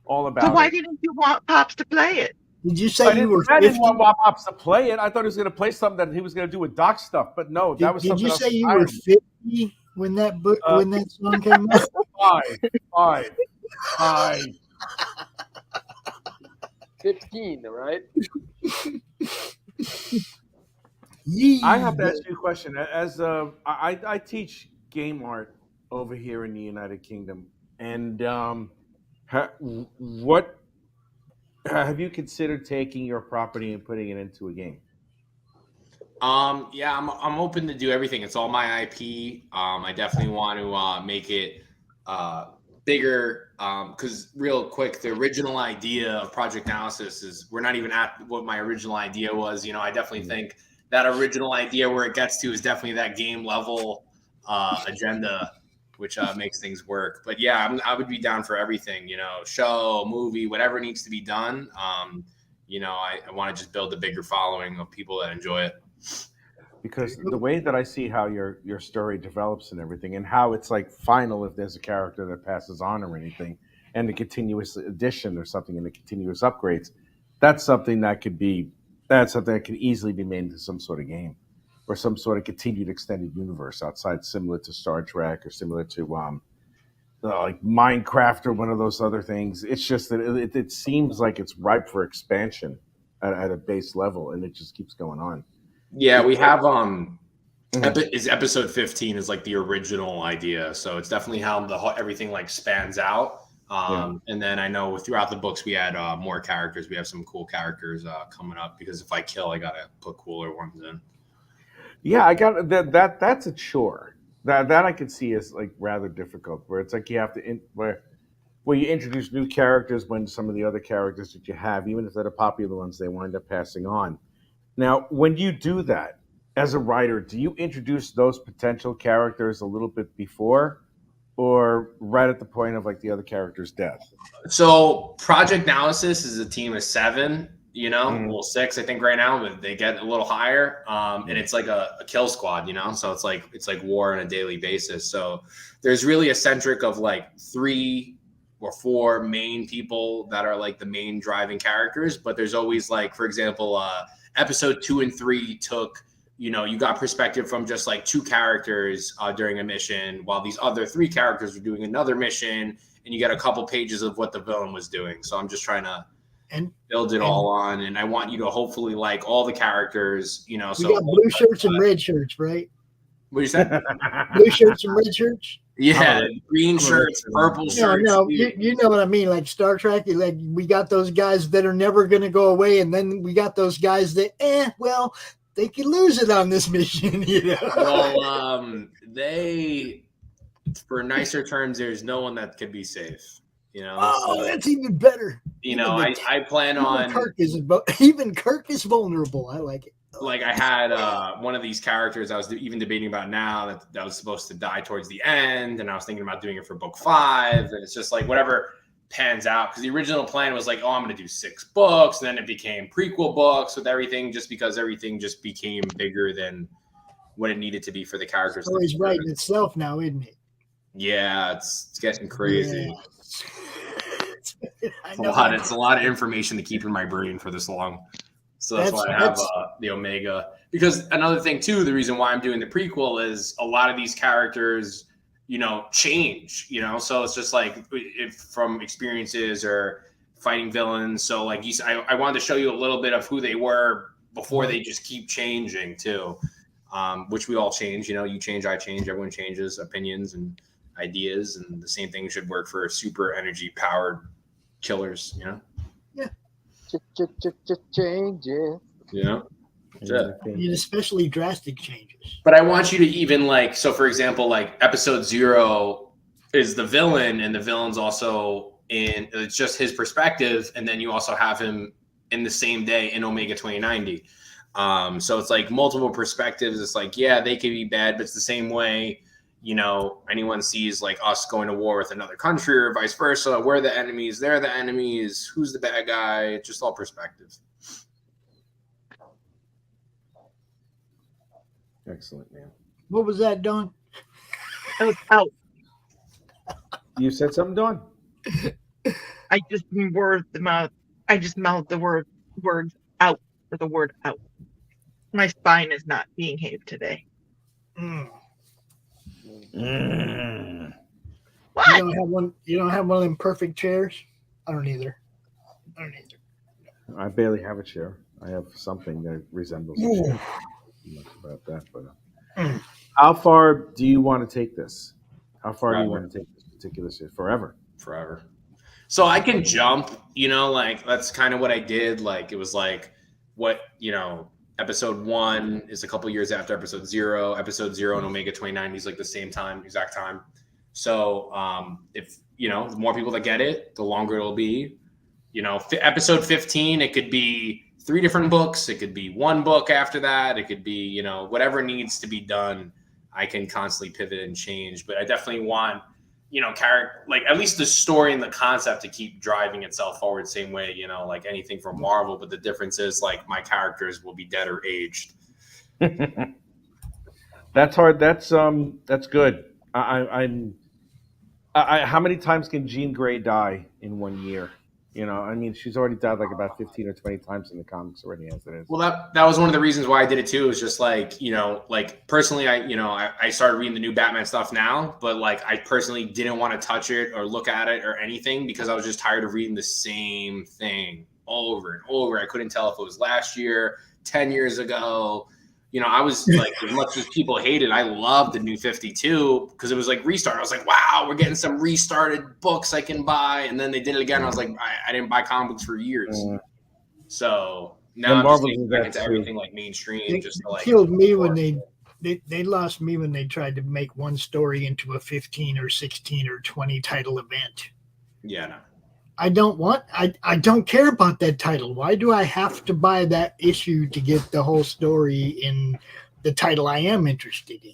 all about it. So why didn't you want Pops to play it? Did you say you were 50? I didn't want Pops to play it. I thought he was going to play something that he was going to do with Doc stuff. But no, that was something else. Did you say you were 50 when that song came out? Five. 15, right? I have to ask you a question. As I teach game art over here in the United Kingdom, and what have you considered taking your property and putting it into a game? Yeah, I'm open to do everything. It's all my IP. I definitely want to make it bigger. Because real quick, the original idea of Project Analysis is we're not even at what my original idea was. I definitely think that original idea where it gets to is definitely that game level agenda, which makes things work. But yeah, I would be down for everything, show, movie, whatever needs to be done. I want to just build a bigger following of people that enjoy it. Because the way that I see how your story develops and everything, and how it's like final if there's a character that passes on or anything, and the continuous addition or something, and the continuous upgrades, that's something that could easily be made into some sort of game, or some sort of continued extended universe outside, similar to Star Trek or similar to like Minecraft or one of those other things. It's just that it seems like it's ripe for expansion at a base level, and it just keeps going on. Yeah, we have is episode 15 is like the original idea, so it's definitely how everything like spans out. And then I know throughout the books we had more characters. We have some cool characters coming up because if I kill, I gotta put cooler ones in. Yeah, I got that. That's a chore. That I could see as like rather difficult. Where it's like you have to where you introduce new characters when some of the other characters that you have, even if they're the popular ones, they wind up passing on. Now, when you do that as a writer, do you introduce those potential characters a little bit before, or right at the point of like the other character's death? So Project Analysis is a team of 7, well 6 I think right now, but they get a little higher. And it's like a kill squad, so it's like war on a daily basis. So there's really a centric of like 3 or 4 main people that are like the main driving characters, but there's always like, for example, episode 2 and 3 took, you got perspective from just like 2 characters during a mission, while these other 3 characters were doing another mission, and you got a couple pages of what the villain was doing. So I'm just trying to build it all on, and I want you to hopefully like all the characters, We so got blue shirts and red shirts, right? what you said? Blue shirts and red shirts. Yeah, green shirts, purple shirts. No, you know what I mean. Like Star Trek, like we got those guys that are never going to go away, and then we got those guys that, well, they could lose it on this mission. Well, they, for nicer terms, there's no one that could be safe. Oh, that's even better. I plan on even Kirk is vulnerable. I like it. Like I had one of these characters I was even debating about now that was supposed to die towards the end, and I was thinking about doing it for book 5, and it's just like whatever pans out, because the original plan was like, I'm going to do 6 books, and then it became prequel books with everything, just because everything just became bigger than what it needed to be for the characters. So he's writing itself now, isn't it? Yeah, it's getting crazy. Yeah. It's a lot of information to keep in my brain for this long. So that's why I have the Omega. Because another thing, too, the reason why I'm doing the prequel is a lot of these characters, change, So it's just like from experiences or fighting villains. So like I wanted to show you a little bit of who they were before they just keep changing, too, which we all change. You change, I change, everyone changes opinions and ideas. And the same thing should work for super energy powered killers, Yeah. Changes. Yeah. And especially drastic changes. But I want you to even like, so for example, like episode 0 is the villain, and the villain's also it's just his perspective. And then you also have him in the same day in Omega 2090. So it's like multiple perspectives. It's like, yeah, they could be bad, but it's the same way, anyone sees like us going to war with another country or vice versa. We're the enemies, they're the enemies. Who's the bad guy? It's just all perspective. Excellent, man. What was that, Don? I was out. You said something, Dawn? I just mouthed the words out for the word out. My spine is not being haved today. What? You don't have one of them perfect chairs? I don't either. I barely have a chair. I have something that resembles a chair. Much about that, but how far do you want to take this? How far do you want to take this particular series? Forever. So I can jump, like that's kind of what I did. Like it was like what, episode 1 is a couple years after episode 0. Episode 0 and Omega 2090 is like the same time, exact time. So if, the more people that get it, the longer it'll be. Episode 15, it could be 3 different books. It could be 1 book after that. It could be, whatever needs to be done. I can constantly pivot and change, but I definitely want, like at least the story and the concept to keep driving itself forward. Same way, like anything from Marvel, but the difference is like my characters will be dead or aged. That's hard. That's good. I'm how many times can Jean Grey die in 1 year? She's already died like about 15 or 20 times in the comics already as it is. Well, that was one of the reasons why I did it too. It was just like, like personally, I started reading the new Batman stuff now, but like I personally didn't want to touch it or look at it or anything because I was just tired of reading the same thing over and over. I couldn't tell if it was last year, 10 years ago, you know, I was like, as much as people hated, I loved the New 52 because it was like restart. I was like, wow, we're getting some restarted books I can buy. And then they did it again. I was like, I didn't buy comic books for years. So now I'm just getting back into everything like mainstream. Just to, like, killed me when they lost me when they tried to make one story into a 15 or 16 or 20 title event. Yeah, no. I don't care about that title. Why do I have to buy that issue to get the whole story in the title I am interested in?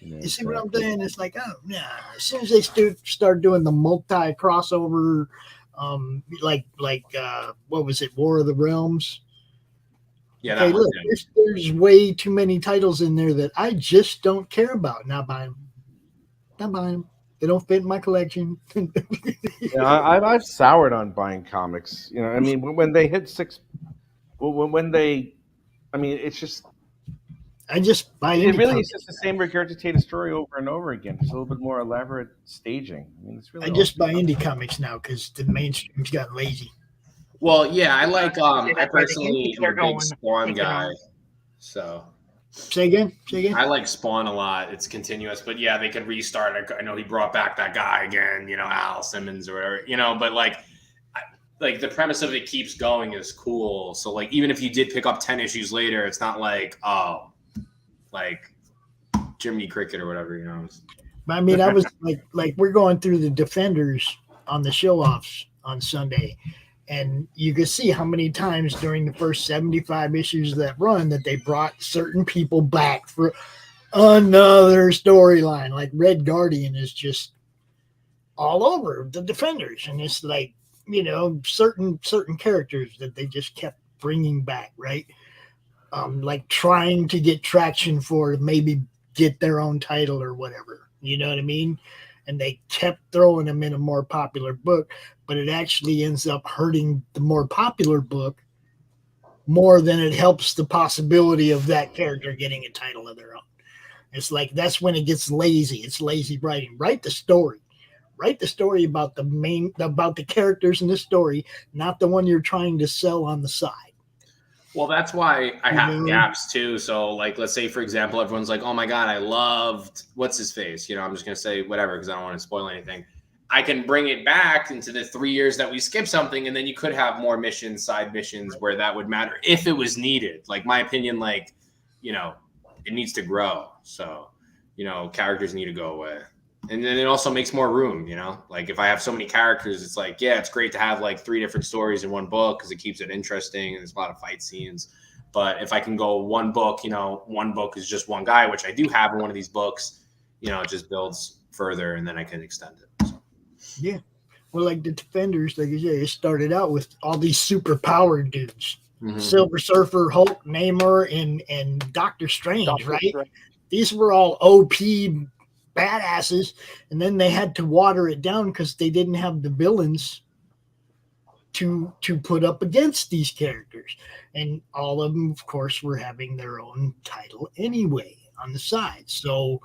Yeah, you see what I'm saying? It's like, oh, yeah. As soon as they start doing the multi crossover, like what was it, War of the Realms? Yeah, okay, look, there's way too many titles in there that I just don't care about. Not buying them. They don't fit in my collection. Yeah, I've soured on buying comics. You know, I mean, when they hit six, when they, I mean, it's just. I just buy. It really is just the same regurgitated story over and over again. Just a little bit more elaborate staging. I mean, it's really. I just buy indie comics now because the mainstream's got lazy. Well, yeah, I like. I personally am a big Spawn guy, so. Say again. I like Spawn a lot. It's continuous, but yeah, they could restart. I know he brought back that guy again, you know, Al Simmons or whatever, you know, but like the premise of it keeps going is cool. So like, even if you did pick up 10 issues later, it's not like, oh, like Jiminy Cricket or whatever, you know. I mean, I was like we're going through the Defenders on the show-offs on Sunday. And you can see how many times during the first 75 issues of that run that they brought certain people back for another storyline. Like Red Guardian is just all over the Defenders. And it's like, you know, certain characters that they just kept bringing back, right? Like trying to get traction for, maybe get their own title or whatever. You know what I mean? And they kept throwing them in a more popular book, but it actually ends up hurting the more popular book more than it helps the possibility of that character getting a title of their own. It's like, that's when it gets lazy. It's lazy writing. Write the story. Write the story about the characters in the story, not the one you're trying to sell on the side. Well, that's why I have gaps too. So, like, let's say, for example, everyone's like, oh my God, I loved what's his face. You know, I'm just going to say whatever because I don't want to spoil anything. I can bring it back into the 3 years that we skip something, and then you could have more missions, side missions where that would matter if it was needed. Like, my opinion, like, you know, it needs to grow. So, you know, characters need to go away. And then it also makes more room, you know, like if I have so many characters, it's like, yeah, it's great to have like 3 different stories in one book because it keeps it interesting and there's a lot of fight scenes. But if I can go one book, you know, one book is just one guy, which I do have in one of these books, you know, it just builds further and then I can extend it. So. Yeah. Well, like the Defenders, like you say, it started out with all these super powered dudes. Mm-hmm. Silver Surfer, Hulk, Namor, and Doctor Strange, right? These were all OP badasses, and then they had to water it down because they didn't have the villains to put up against these characters, and all of them, of course, were having their own title anyway on the side. So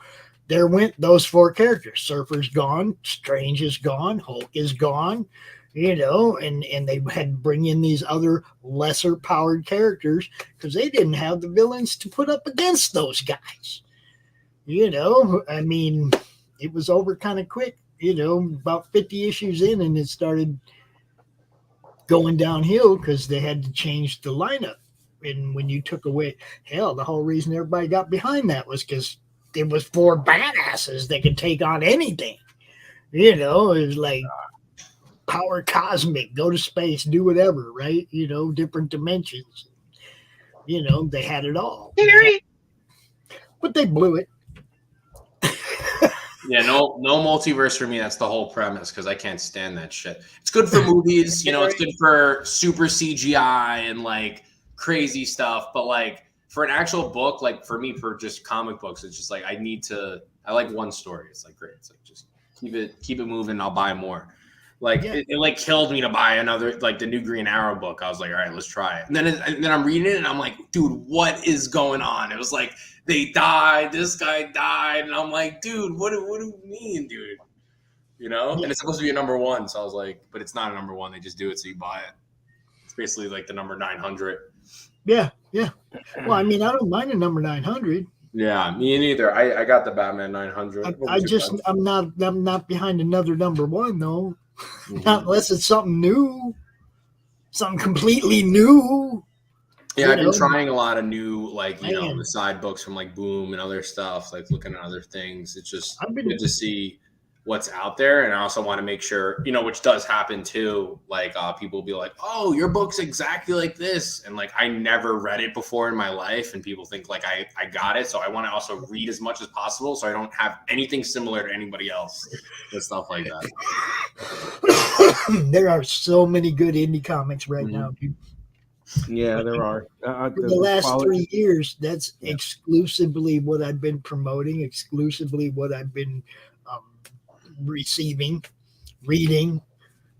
there went those 4 characters. Surfer's gone, Strange is gone, Hulk is gone, you know, and they had to bring in these other lesser powered characters because they didn't have the villains to put up against those guys. You know, I mean, it was over kind of quick, you know, about 50 issues in, and it started going downhill because they had to change the lineup. And when you took away, hell, the whole reason everybody got behind that was because there was 4 badasses that could take on anything. You know, it was like power cosmic, go to space, do whatever, right? You know, different dimensions. You know, they had it all. But they blew it. Yeah, no multiverse for me. That's the whole premise because I can't stand that shit. It's good for movies, you know, it's good for super CGI and like crazy stuff. But like for an actual book, like for me, for just comic books, it's just like I like one story. It's like great. It's like just keep it moving. I'll buy more. Like it like killed me to buy another, like the new Green Arrow book. I was like, all right, let's try it. And then I'm reading it and I'm like, dude, what is going on? It was like, they died, this guy died. And I'm like, dude, what do you mean, dude? You know? And it's supposed to be a number 1. So I was like, but it's not a number 1. They just do it so you buy it. It's basically like the number 900. Yeah. Yeah. Well, I mean, I don't mind a number 900. Yeah, me neither. I got the Batman 900. I'm not behind another number 1 though. Not unless it's something new, something completely new. Yeah, I've been trying a lot of new, like, the side books from like Boom and other stuff, like looking at other things. It's just good to see what's out there. And I also want to make sure, which does happen too. Like people will be like, oh, your book's exactly like this. And like, I never read it before in my life. And people think like I got it. So I want to also read as much as possible so I don't have anything similar to anybody else and stuff like that. There are so many good indie comics right now, dude. Yeah, there are. For the last 3 years, that's exclusively what I've been promoting, exclusively what I've been receiving, reading,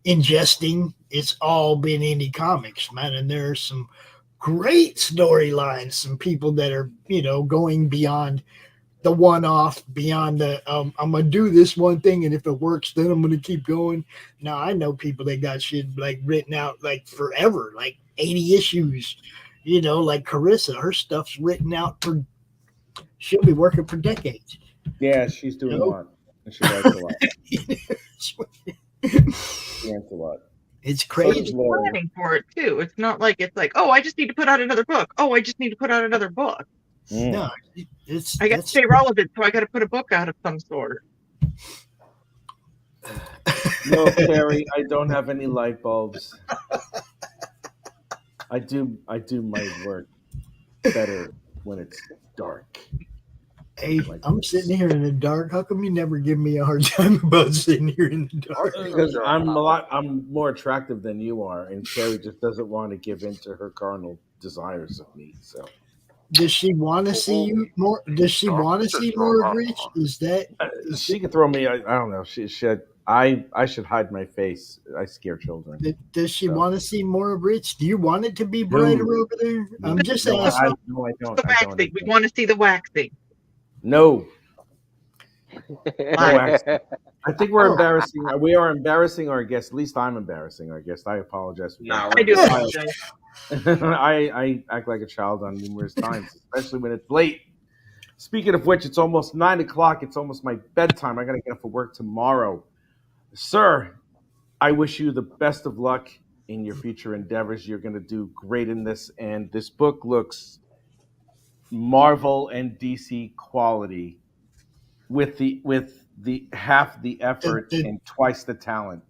ingesting. It's all been indie comics, man. And there are some great storylines, some people that are, going beyond the one-off, beyond the I'm gonna do this one thing, and if it works, then I'm gonna keep going. Now I know people that got shit like written out like forever, like 80 issues, like Carissa, her stuff's written out she'll be working for decades. Yeah, she's doing a lot. And she writes a lot. She writes a lot. It's crazy. So planning for it too. It's not like it's like, oh, I just need to put out another book. Oh, I just need to put out another book. No, I got to stay relevant, so I got to put a book out of some sort. No, Carrie, I don't have any light bulbs. I do my work better when it's dark. Hey, I'm sitting here in the dark. How come you never give me a hard time about sitting here in the dark? Because I'm more attractive than you are, and Carrie just doesn't want to give in to her carnal desires of me. So, does she want to see you more? Does she want to see more of Rich? Is that she could throw me? I don't know. She should. I should hide my face. I scare children. Does she want to see more of Rich? Do you want it to be brighter over there? I'm just asking. No, I don't. The waxing. We want to see the waxing. No. I think we're embarrassing. We are embarrassing our guests. At least I'm embarrassing our guests. I apologize. No, I do apologize. I act like a child on numerous times, especially when it's late. Speaking of which, it's almost 9:00. It's almost my bedtime. I got to get up for work tomorrow. Sir, I wish you the best of luck in your future endeavors. You're going to do great in this, and this book looks Marvel and DC quality with the half the effort and twice the talent.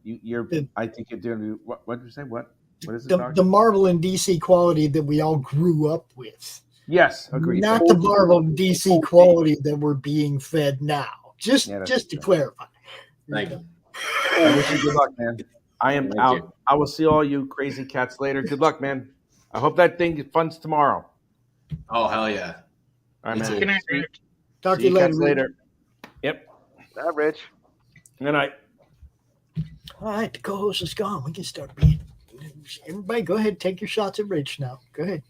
I think you're doing. What did you say? What is it? The Marvel and DC quality that we all grew up with. Yes, agreed. Not the Marvel and DC quality that we're being fed now. Just to clarify. Thank you. I wish you good luck, man. I am out. I will see all you crazy cats later. Good luck, man. I hope that thing funds tomorrow. Oh, hell yeah. All right, man. Good night, Rich. Talk to you later. Yep. That Rich. Good night. All right, the co-host is gone. We can start being. Everybody, go ahead. Take your shots at Rich now. Go ahead.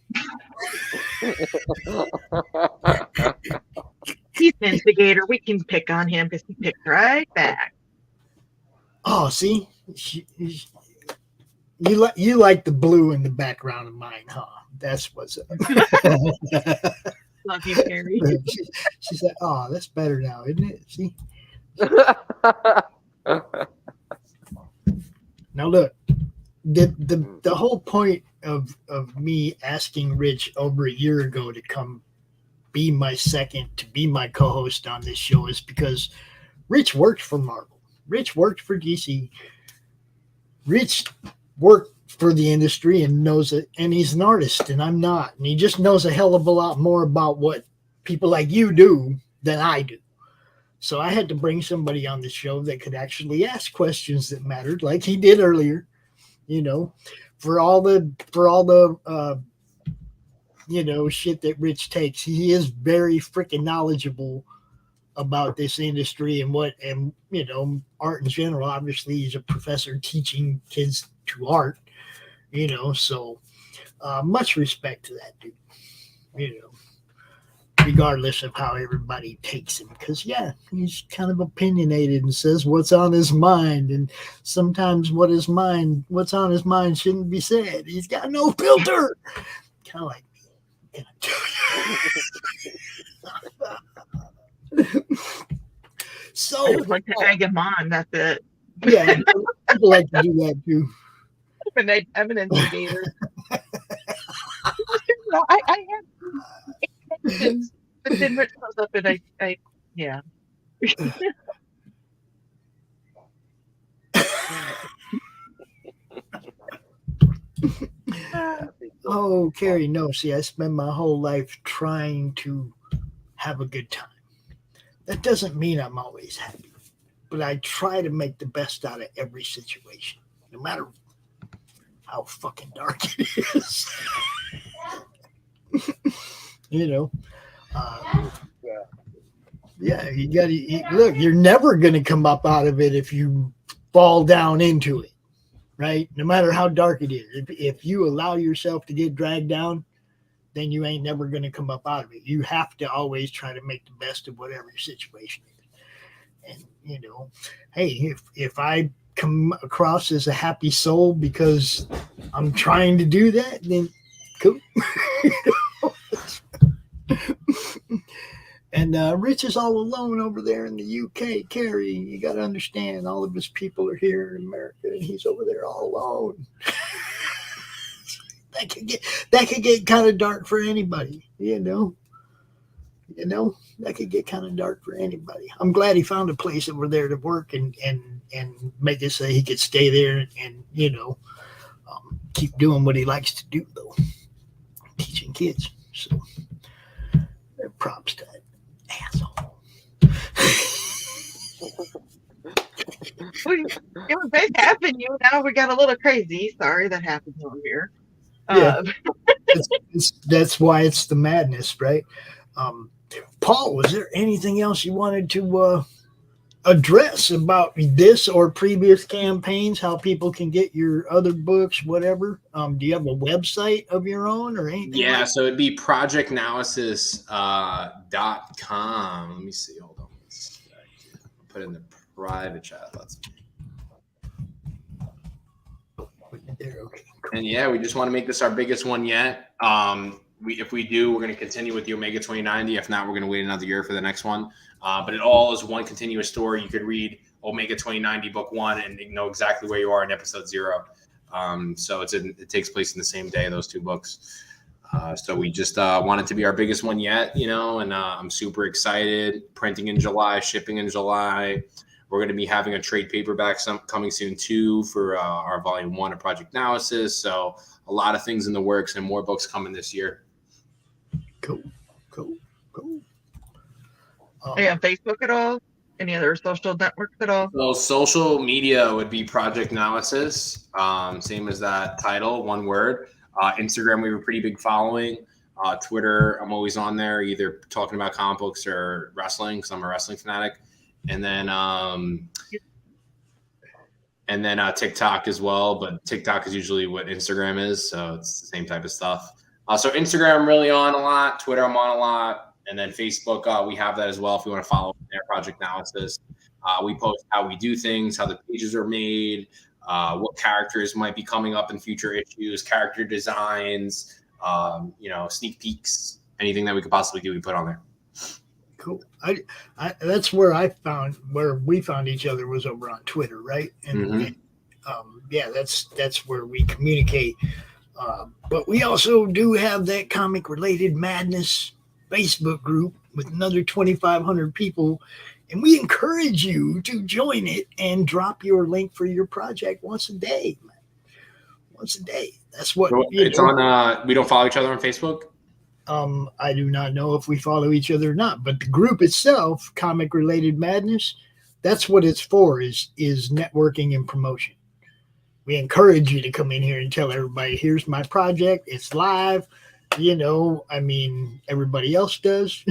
He's an instigator. We can pick on him because he picked right back. Oh, see? You like the blue in the background of mine, huh? That's what's up. Love you, Carrie. She said, oh, that's better now, isn't it? See? Now, look, the whole point of me asking Rich over a year ago to come be my co-host on this show is because Rich worked for Marvel. Rich worked for DC. Rich worked for the industry and knows it, and he's an artist, and I'm not. And he just knows a hell of a lot more about what people like you do than I do. So I had to bring somebody on the show that could actually ask questions that mattered, like he did earlier. For all the shit that Rich takes, he is very freaking knowledgeable about this industry and art in general. Obviously, he's a professor teaching kids to art, so much respect to that dude, regardless of how everybody takes him, because he's kind of opinionated and says what's on his mind, and sometimes what's on his mind shouldn't be said. He's got no filter, kind of like me. can I tell you? So I just like to egg him on. That's it. yeah, people like to do that too. I'm an instigator. I have connections, but then Rich comes up and I yeah. Oh, Carrie, no. See, I spend my whole life trying to have a good time. That doesn't mean I'm always happy, but I try to make the best out of every situation, no matter how fucking dark it is. You know, yeah, you got to look. You're never going to come up out of it if you fall down into it, right? No matter how dark it is. If you allow yourself to get dragged down, then you ain't never going to come up out of it. You have to always try to make the best of whatever your situation is. And, you know, hey, if I come across as a happy soul because I'm trying to do that, then cool. And Rich is all alone over there in the UK. Carrie, you got to understand, all of his people are here in America, and he's over there all alone. That could get kind of dark for anybody, you know. That could get kind of dark for anybody. I'm glad he found a place over there to work and make it so he could stay there and you know, keep doing what he likes to do, though, teaching kids. So props to that asshole. It was big happening. Now we got a little crazy. Sorry that happened over here. Yeah, that's why it's the madness, right? Paul, was there anything else you wanted to address about this or previous campaigns? How people can get your other books, whatever? Do you have a website of your own or anything? Yeah, so it'd be projectanalysis.com. Let me see. Hold on. I'll put it in the private chat. Let's. There, okay. And yeah, we just want to make this our biggest one yet. If we do, we're going to continue with the Omega 2090. If not, we're going to wait another year for the next one. But it all is one continuous story. You could read Omega 2090 book 1 and know exactly where you are in episode 0. So it takes place in the same day, those two books. So we just want it to be our biggest one yet, you know, and I'm super excited. Printing in July, shipping in July. We're going to be having a trade paperback coming soon too for our volume 1 of Project Analysis. So a lot of things in the works and more books coming this year. Cool. Are you on Facebook at all? Any other social networks at all? So social media would be Project Analysis, same as that title, one word. Instagram, we have a pretty big following. Twitter, I'm always on there, either talking about comic books or wrestling, because I'm a wrestling fanatic. And then TikTok as well, but TikTok is usually what Instagram is, so it's the same type of stuff. So Instagram, I'm really on a lot. Twitter, I'm on a lot. And then Facebook, we have that as well if you want to follow their Project Analysis. We post how we do things, how the pages are made, what characters might be coming up in future issues, character designs, sneak peeks, anything that we could possibly do, we put on there. Cool. I that's where we found each other was over on Twitter, right? And that's where we communicate. But we also do have that Comic Related Madness Facebook group with another 2,500 people, and we encourage you to join it and drop your link for your project once a day. Once a day. That's what it's on. We don't follow each other on Facebook. I do not know if we follow each other or not, but the group itself, Comic Related Madness, that's what it's for, is networking and promotion. We encourage you to come in here and tell everybody, here's my project, it's live. Everybody else does.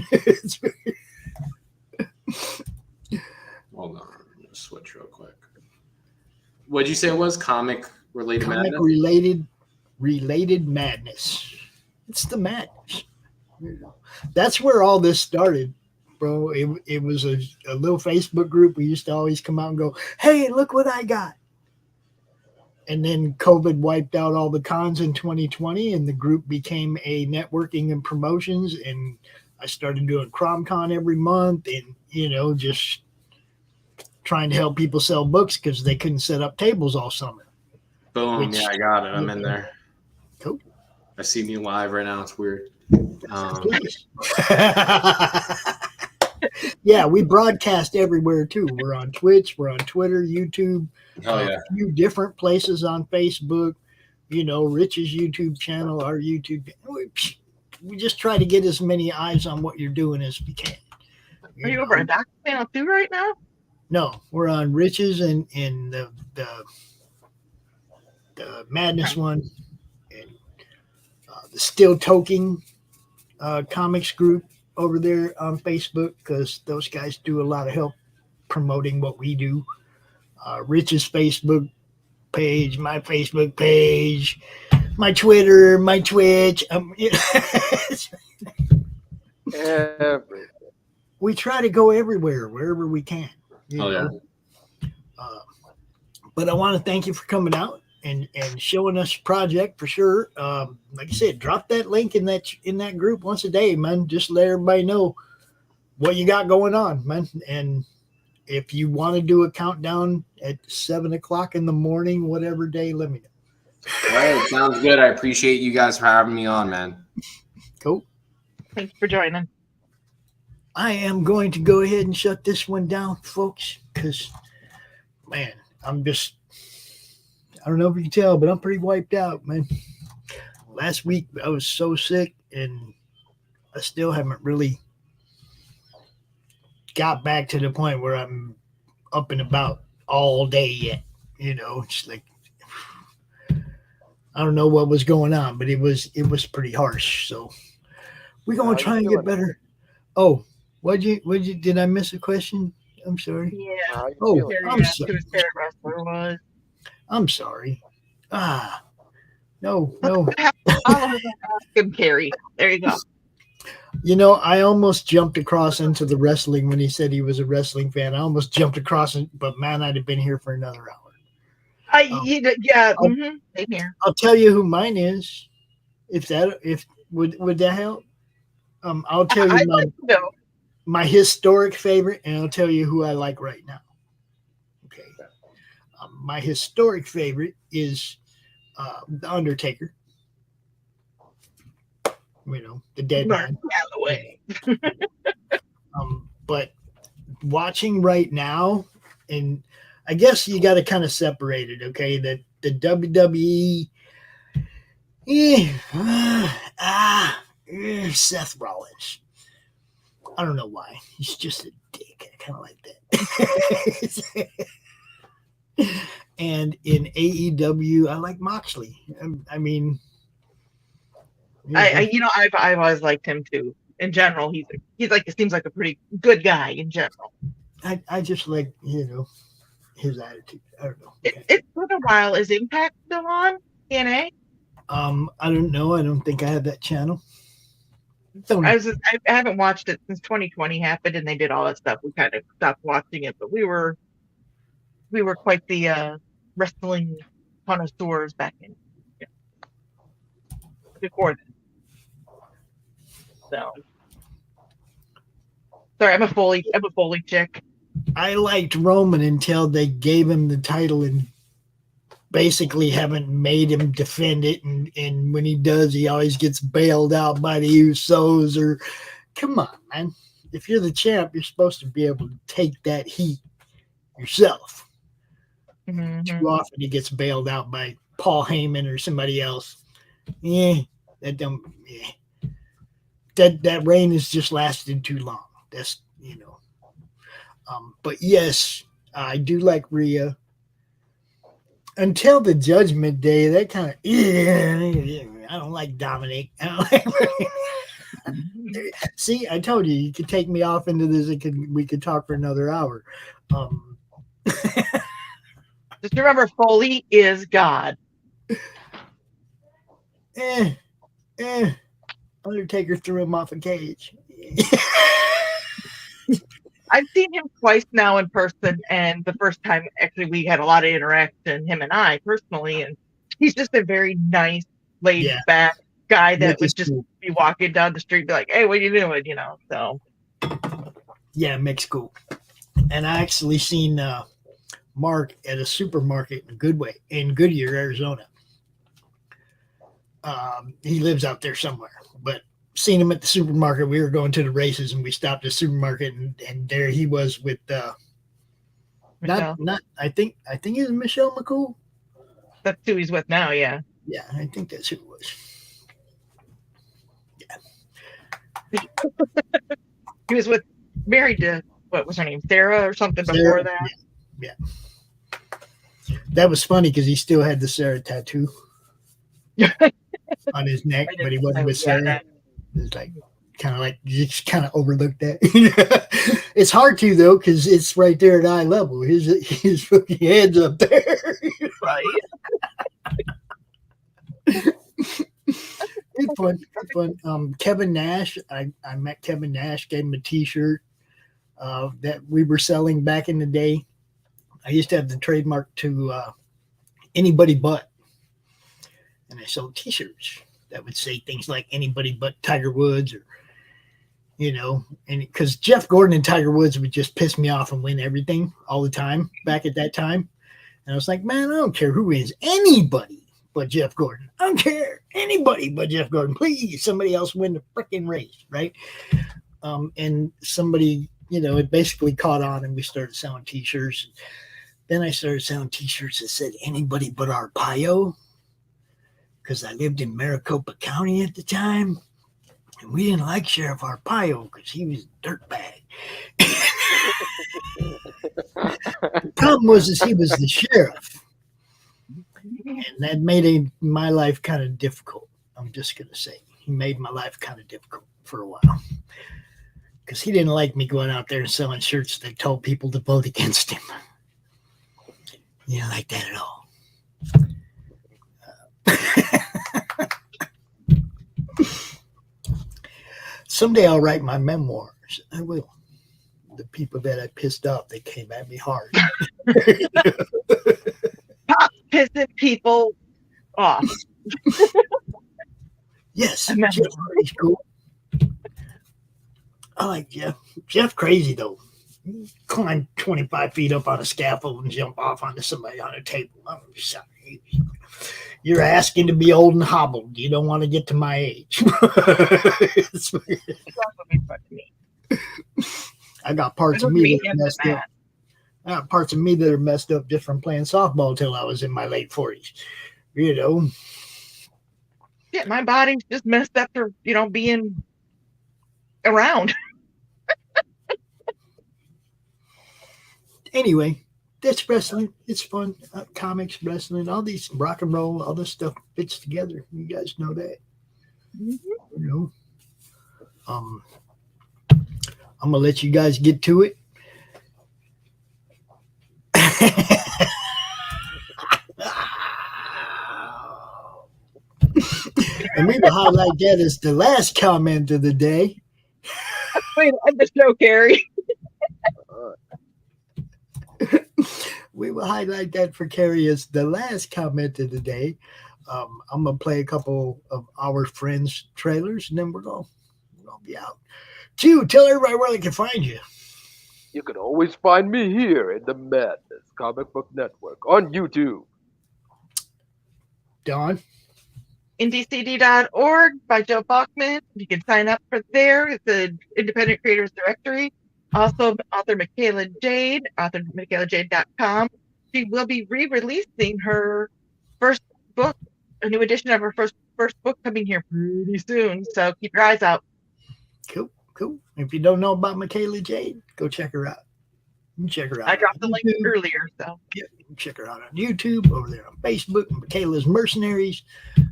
Hold on, I'm gonna switch real quick. What'd you say it was? Comic Related Madness? Related Madness. It's the madness. That's where all this started, bro. It was a little Facebook group. We used to always come out and go, hey, look what I got. And then COVID wiped out all the cons in 2020, and the group became a networking and promotions. And I started doing CromCon every month, and just trying to help people sell books because they couldn't set up tables all summer. Boom! Yeah, I got it. I'm in there. Cool. I see me live right now. It's weird. Yeah, we broadcast everywhere too. We're on Twitch, we're on Twitter, YouTube, a few different places on Facebook. Rich's YouTube channel, our YouTube. We just try to get as many eyes on what you're doing as we can. Are you over at Doc's channel too right now? No, we're on Rich's and the Madness one, and the Still Toking comics group over there on Facebook, because those guys do a lot of help promoting what we do. Rich's Facebook page, my Facebook page, my Twitter, my Twitch. We try to go everywhere, wherever we can. But I want to thank you for coming out and showing us your project for sure. Like I said, drop that link in that group once a day, man. Just let everybody know what you got going on, man. And if you want to do a countdown at 7:00 in the morning, whatever day, let me know. All right, sounds good. I appreciate you guys for having me on, man. Cool. Thanks for joining. I am going to go ahead and shut this one down, folks, because, man, I don't know if you can tell, but I'm pretty wiped out, man. Last week, I was so sick, and I still haven't really got back to the point where I'm up and about all day yet. It's like, I don't know what was going on, but it was pretty harsh. So we're going to try and get better. Oh, did I miss a question? I'm sorry. Yeah. Oh, I'm sorry. Whose favorite wrestler was? I'm sorry. No. All of us ask him, Carrie. There you go. I almost jumped across into the wrestling when he said he was a wrestling fan. I almost jumped across it, but man, I'd have been here for another hour. Same here. I'll tell you who mine is. Would that help? I'll tell you my historic favorite, and I'll tell you who I like right now. Okay. My historic favorite is The Undertaker. The dead man. But watching right now, and I guess you got to kind of separate it, okay? That the WWE, Seth Rollins. I don't know why. He's just a dick. I kind of like that. And in AEW, I like Moxley. I mean, I've always liked him too. In general, he seems like a pretty good guy in general. I just like his attitude. I don't know. It's been a while. Is Impact still on TNA? I don't know. I don't think I have that channel. I haven't watched it since 2020 happened and they did all that stuff. We kind of stopped watching it, but we were quite the wrestling connoisseurs back in before then. So sorry, I'm a Foley chick. I liked Roman until they gave him the title and basically haven't made him defend it, and when he does, he always gets bailed out by the Usos. Or come on, man, if you're the champ, you're supposed to be able to take that heat yourself. Mm-hmm. Too often he gets bailed out by Paul Heyman or somebody else. That reign has just lasted too long. That's but yes, I do like Rhea. Until the Judgment Day, that kind of I don't like Dominic. See, I told you could take me off into this. We could talk for another hour. Just remember, Foley is God. Undertaker threw him off a cage. I've seen him twice now in person, and the first time actually we had a lot of interaction, him and I personally, and he's just a very nice, laid back guy that would just be walking down the street and be like, "Hey, what are you doing?" You know. So yeah, Mick's cool. And I actually seen Mark at a supermarket in Goodyear, Arizona. He lives out there somewhere, but seen him at the supermarket. We were going to the races, and we stopped at the supermarket, and there he was with not I think it was Michelle McCool. That's who he's with now. Yeah, I think that's who it was. He was married to, what was her name, Sarah or something before that. Yeah. That was funny because he still had the Sarah tattoo on his neck, but he wasn't with Sarah. It was like you just kind of overlooked that. It's hard to though because it's right there at eye level. His fucking head's up there. Right. It's fun. Kevin Nash. I met Kevin Nash. Gave him a T-shirt that we were selling back in the day. I used to have the trademark to anybody but, and I sold T-shirts that would say things like anybody but Tiger Woods, or and because Jeff Gordon and Tiger Woods would just piss me off and win everything all the time back at that time, and I was like, man, I don't care who wins, anybody but Jeff Gordon. I don't care, anybody but Jeff Gordon. Please, somebody else win the freaking race, right? And somebody, it basically caught on, and we started selling T-shirts. Then I started selling T-shirts that said anybody but Arpaio, because I lived in Maricopa County at the time, and we didn't like Sheriff Arpaio because he was a dirtbag. The problem was he was the sheriff, and that made my life kind of difficult. I'm just going to say he made my life kind of difficult for a while because he didn't like me going out there and selling shirts that told people to vote against him. He didn't like that at all. Someday I'll write my memoirs. I will. The people that I pissed off, they came at me hard. Stop pissing people off. Yes, Jeff's cool. I like Jeff. Jeff crazy though. He climbed 25 feet up on a scaffold and jump off onto somebody on a table. I'm sorry. You're asking to be old and hobbled. You don't want to get to my age. I got parts of me that are messed up. I got parts of me that are messed up just from playing softball till I was in my late 40s. Yeah, my body's just messed up for, being around. Anyway, that's wrestling. It's fun. Comics, wrestling, all these rock and roll, all this stuff fits together. You guys know that. Mm-hmm. I'm gonna let you guys get to it. And we will highlight that as the last comment of the day. Wait, end the show, Carrie. We will highlight that for Carrie as the last comment of the day. I'm going to play a couple of our friends' trailers, and then we're going to be out. Q, tell everybody where they can find you. You can always find me here in the Madness Comic Book Network on YouTube. Don? IndieCD.org by Joe Bachman. You can sign up for there. It's an independent creators directory. Also, author Michaela Jade, authormichaelajade.com. She will be re-releasing her first book, a new edition of her first book coming here pretty soon. So keep your eyes out. Cool. If you don't know about Michaela Jade, go check her out. You can check her out. I dropped the link earlier, so yeah, you can check her out on YouTube, over there on Facebook, Michaela's Mercenaries.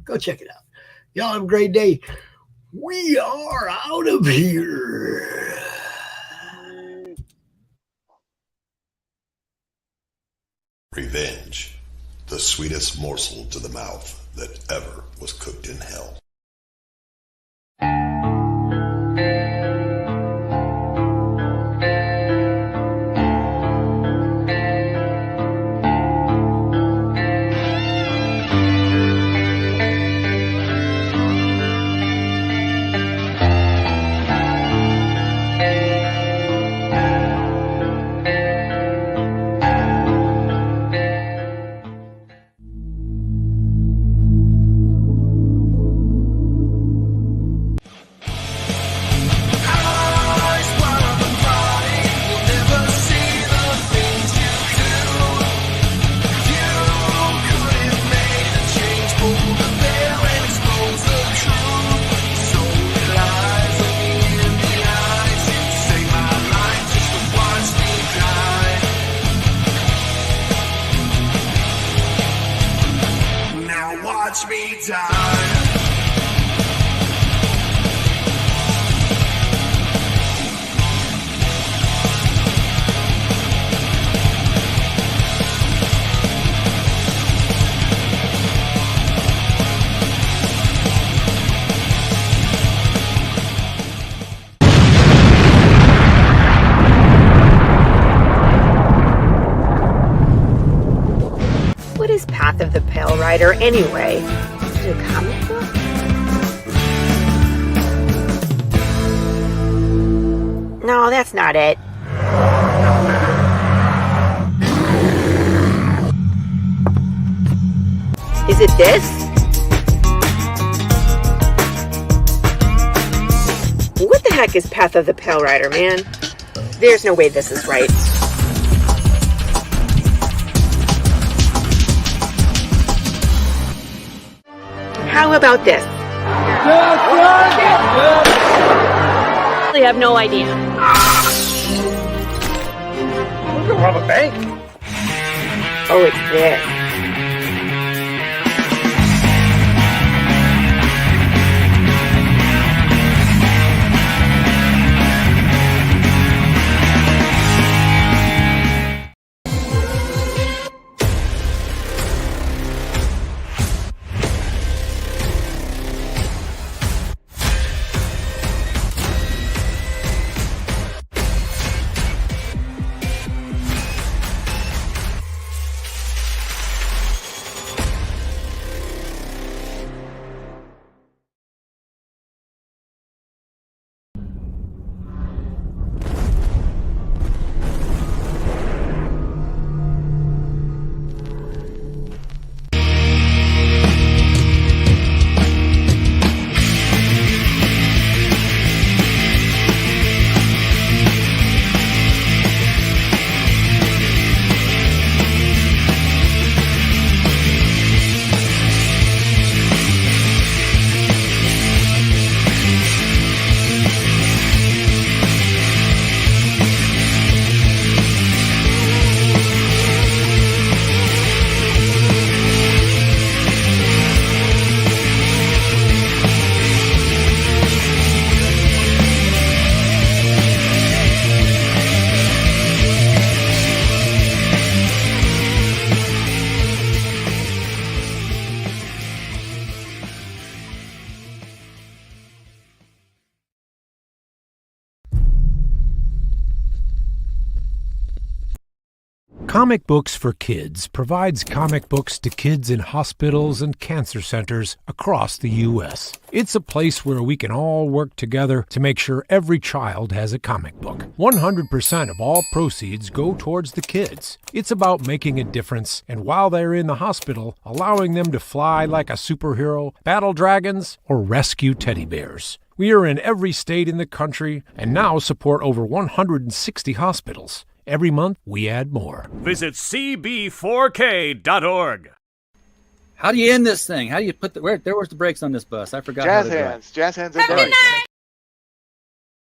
Go check it out. Y'all have a great day. We are out of here. Revenge, the sweetest morsel to the mouth that ever was cooked in hell. watch me die. What is Path of the Pale Rider anyway? Is it a comic book? No, that's not it. Is it this? What the heck is Path of the Pale Rider, man? There's no way this is right. How about this? I have no idea. We can rob a bank. Oh, it's this. Comic Books for Kids provides comic books to kids in hospitals and cancer centers across the U.S. It's a place where we can all work together to make sure every child has a comic book. 100% of all proceeds go towards the kids. It's about making a difference, and while they're in the hospital, allowing them to fly like a superhero, battle dragons, or rescue teddy bears. We are in every state in the country and now support over 160 hospitals. Every month, we add more. Visit cb4k.org. How do you end this thing? How do you put the... Where's the brakes on this bus? I forgot how to do it. Jazz hands. Have a good night.